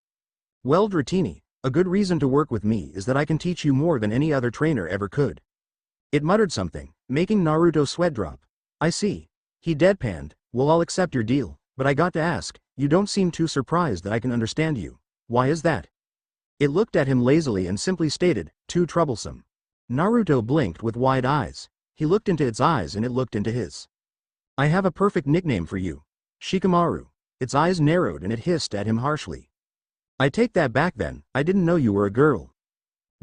Well, Dratini, a good reason to work with me is that I can teach you more than any other trainer ever could. It muttered something, making Naruto sweat drop. I see. He deadpanned. Well, I'll accept your deal, but I got to ask, you don't seem too surprised that I can understand you. Why is that? It looked at him lazily and simply stated, "Too troublesome." Naruto blinked with wide eyes. He looked into its eyes and it looked into his. "I have a perfect nickname for you. Shikamaru." Its eyes narrowed and it hissed at him harshly. "I take that back then, I didn't know you were a girl."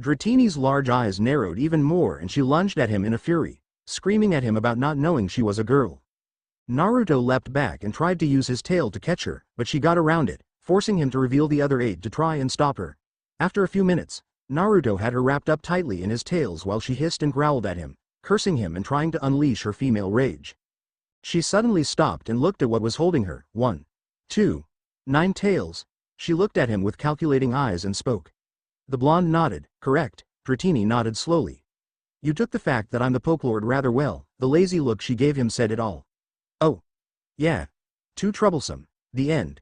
Dratini's large eyes narrowed even more and she lunged at him in a fury, screaming at him about not knowing she was a girl. Naruto leapt back and tried to use his tail to catch her, but she got around it, forcing him to reveal the other aide to try and stop her. After a few minutes, Naruto had her wrapped up tightly in his tails while she hissed and growled at him, cursing him and trying to unleash her female rage. She suddenly stopped and looked at what was holding her. 1, 2, 9 tails. She looked at him with calculating eyes and spoke. The blonde nodded. "Correct." Dratini nodded slowly. "You took the fact that I'm the Pokelord rather well." The lazy look she gave him said it all. "Oh. Yeah. Too troublesome." The end.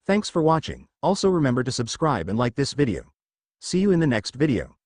Thanks for watching. Also remember to subscribe and like this video. See you in the next video.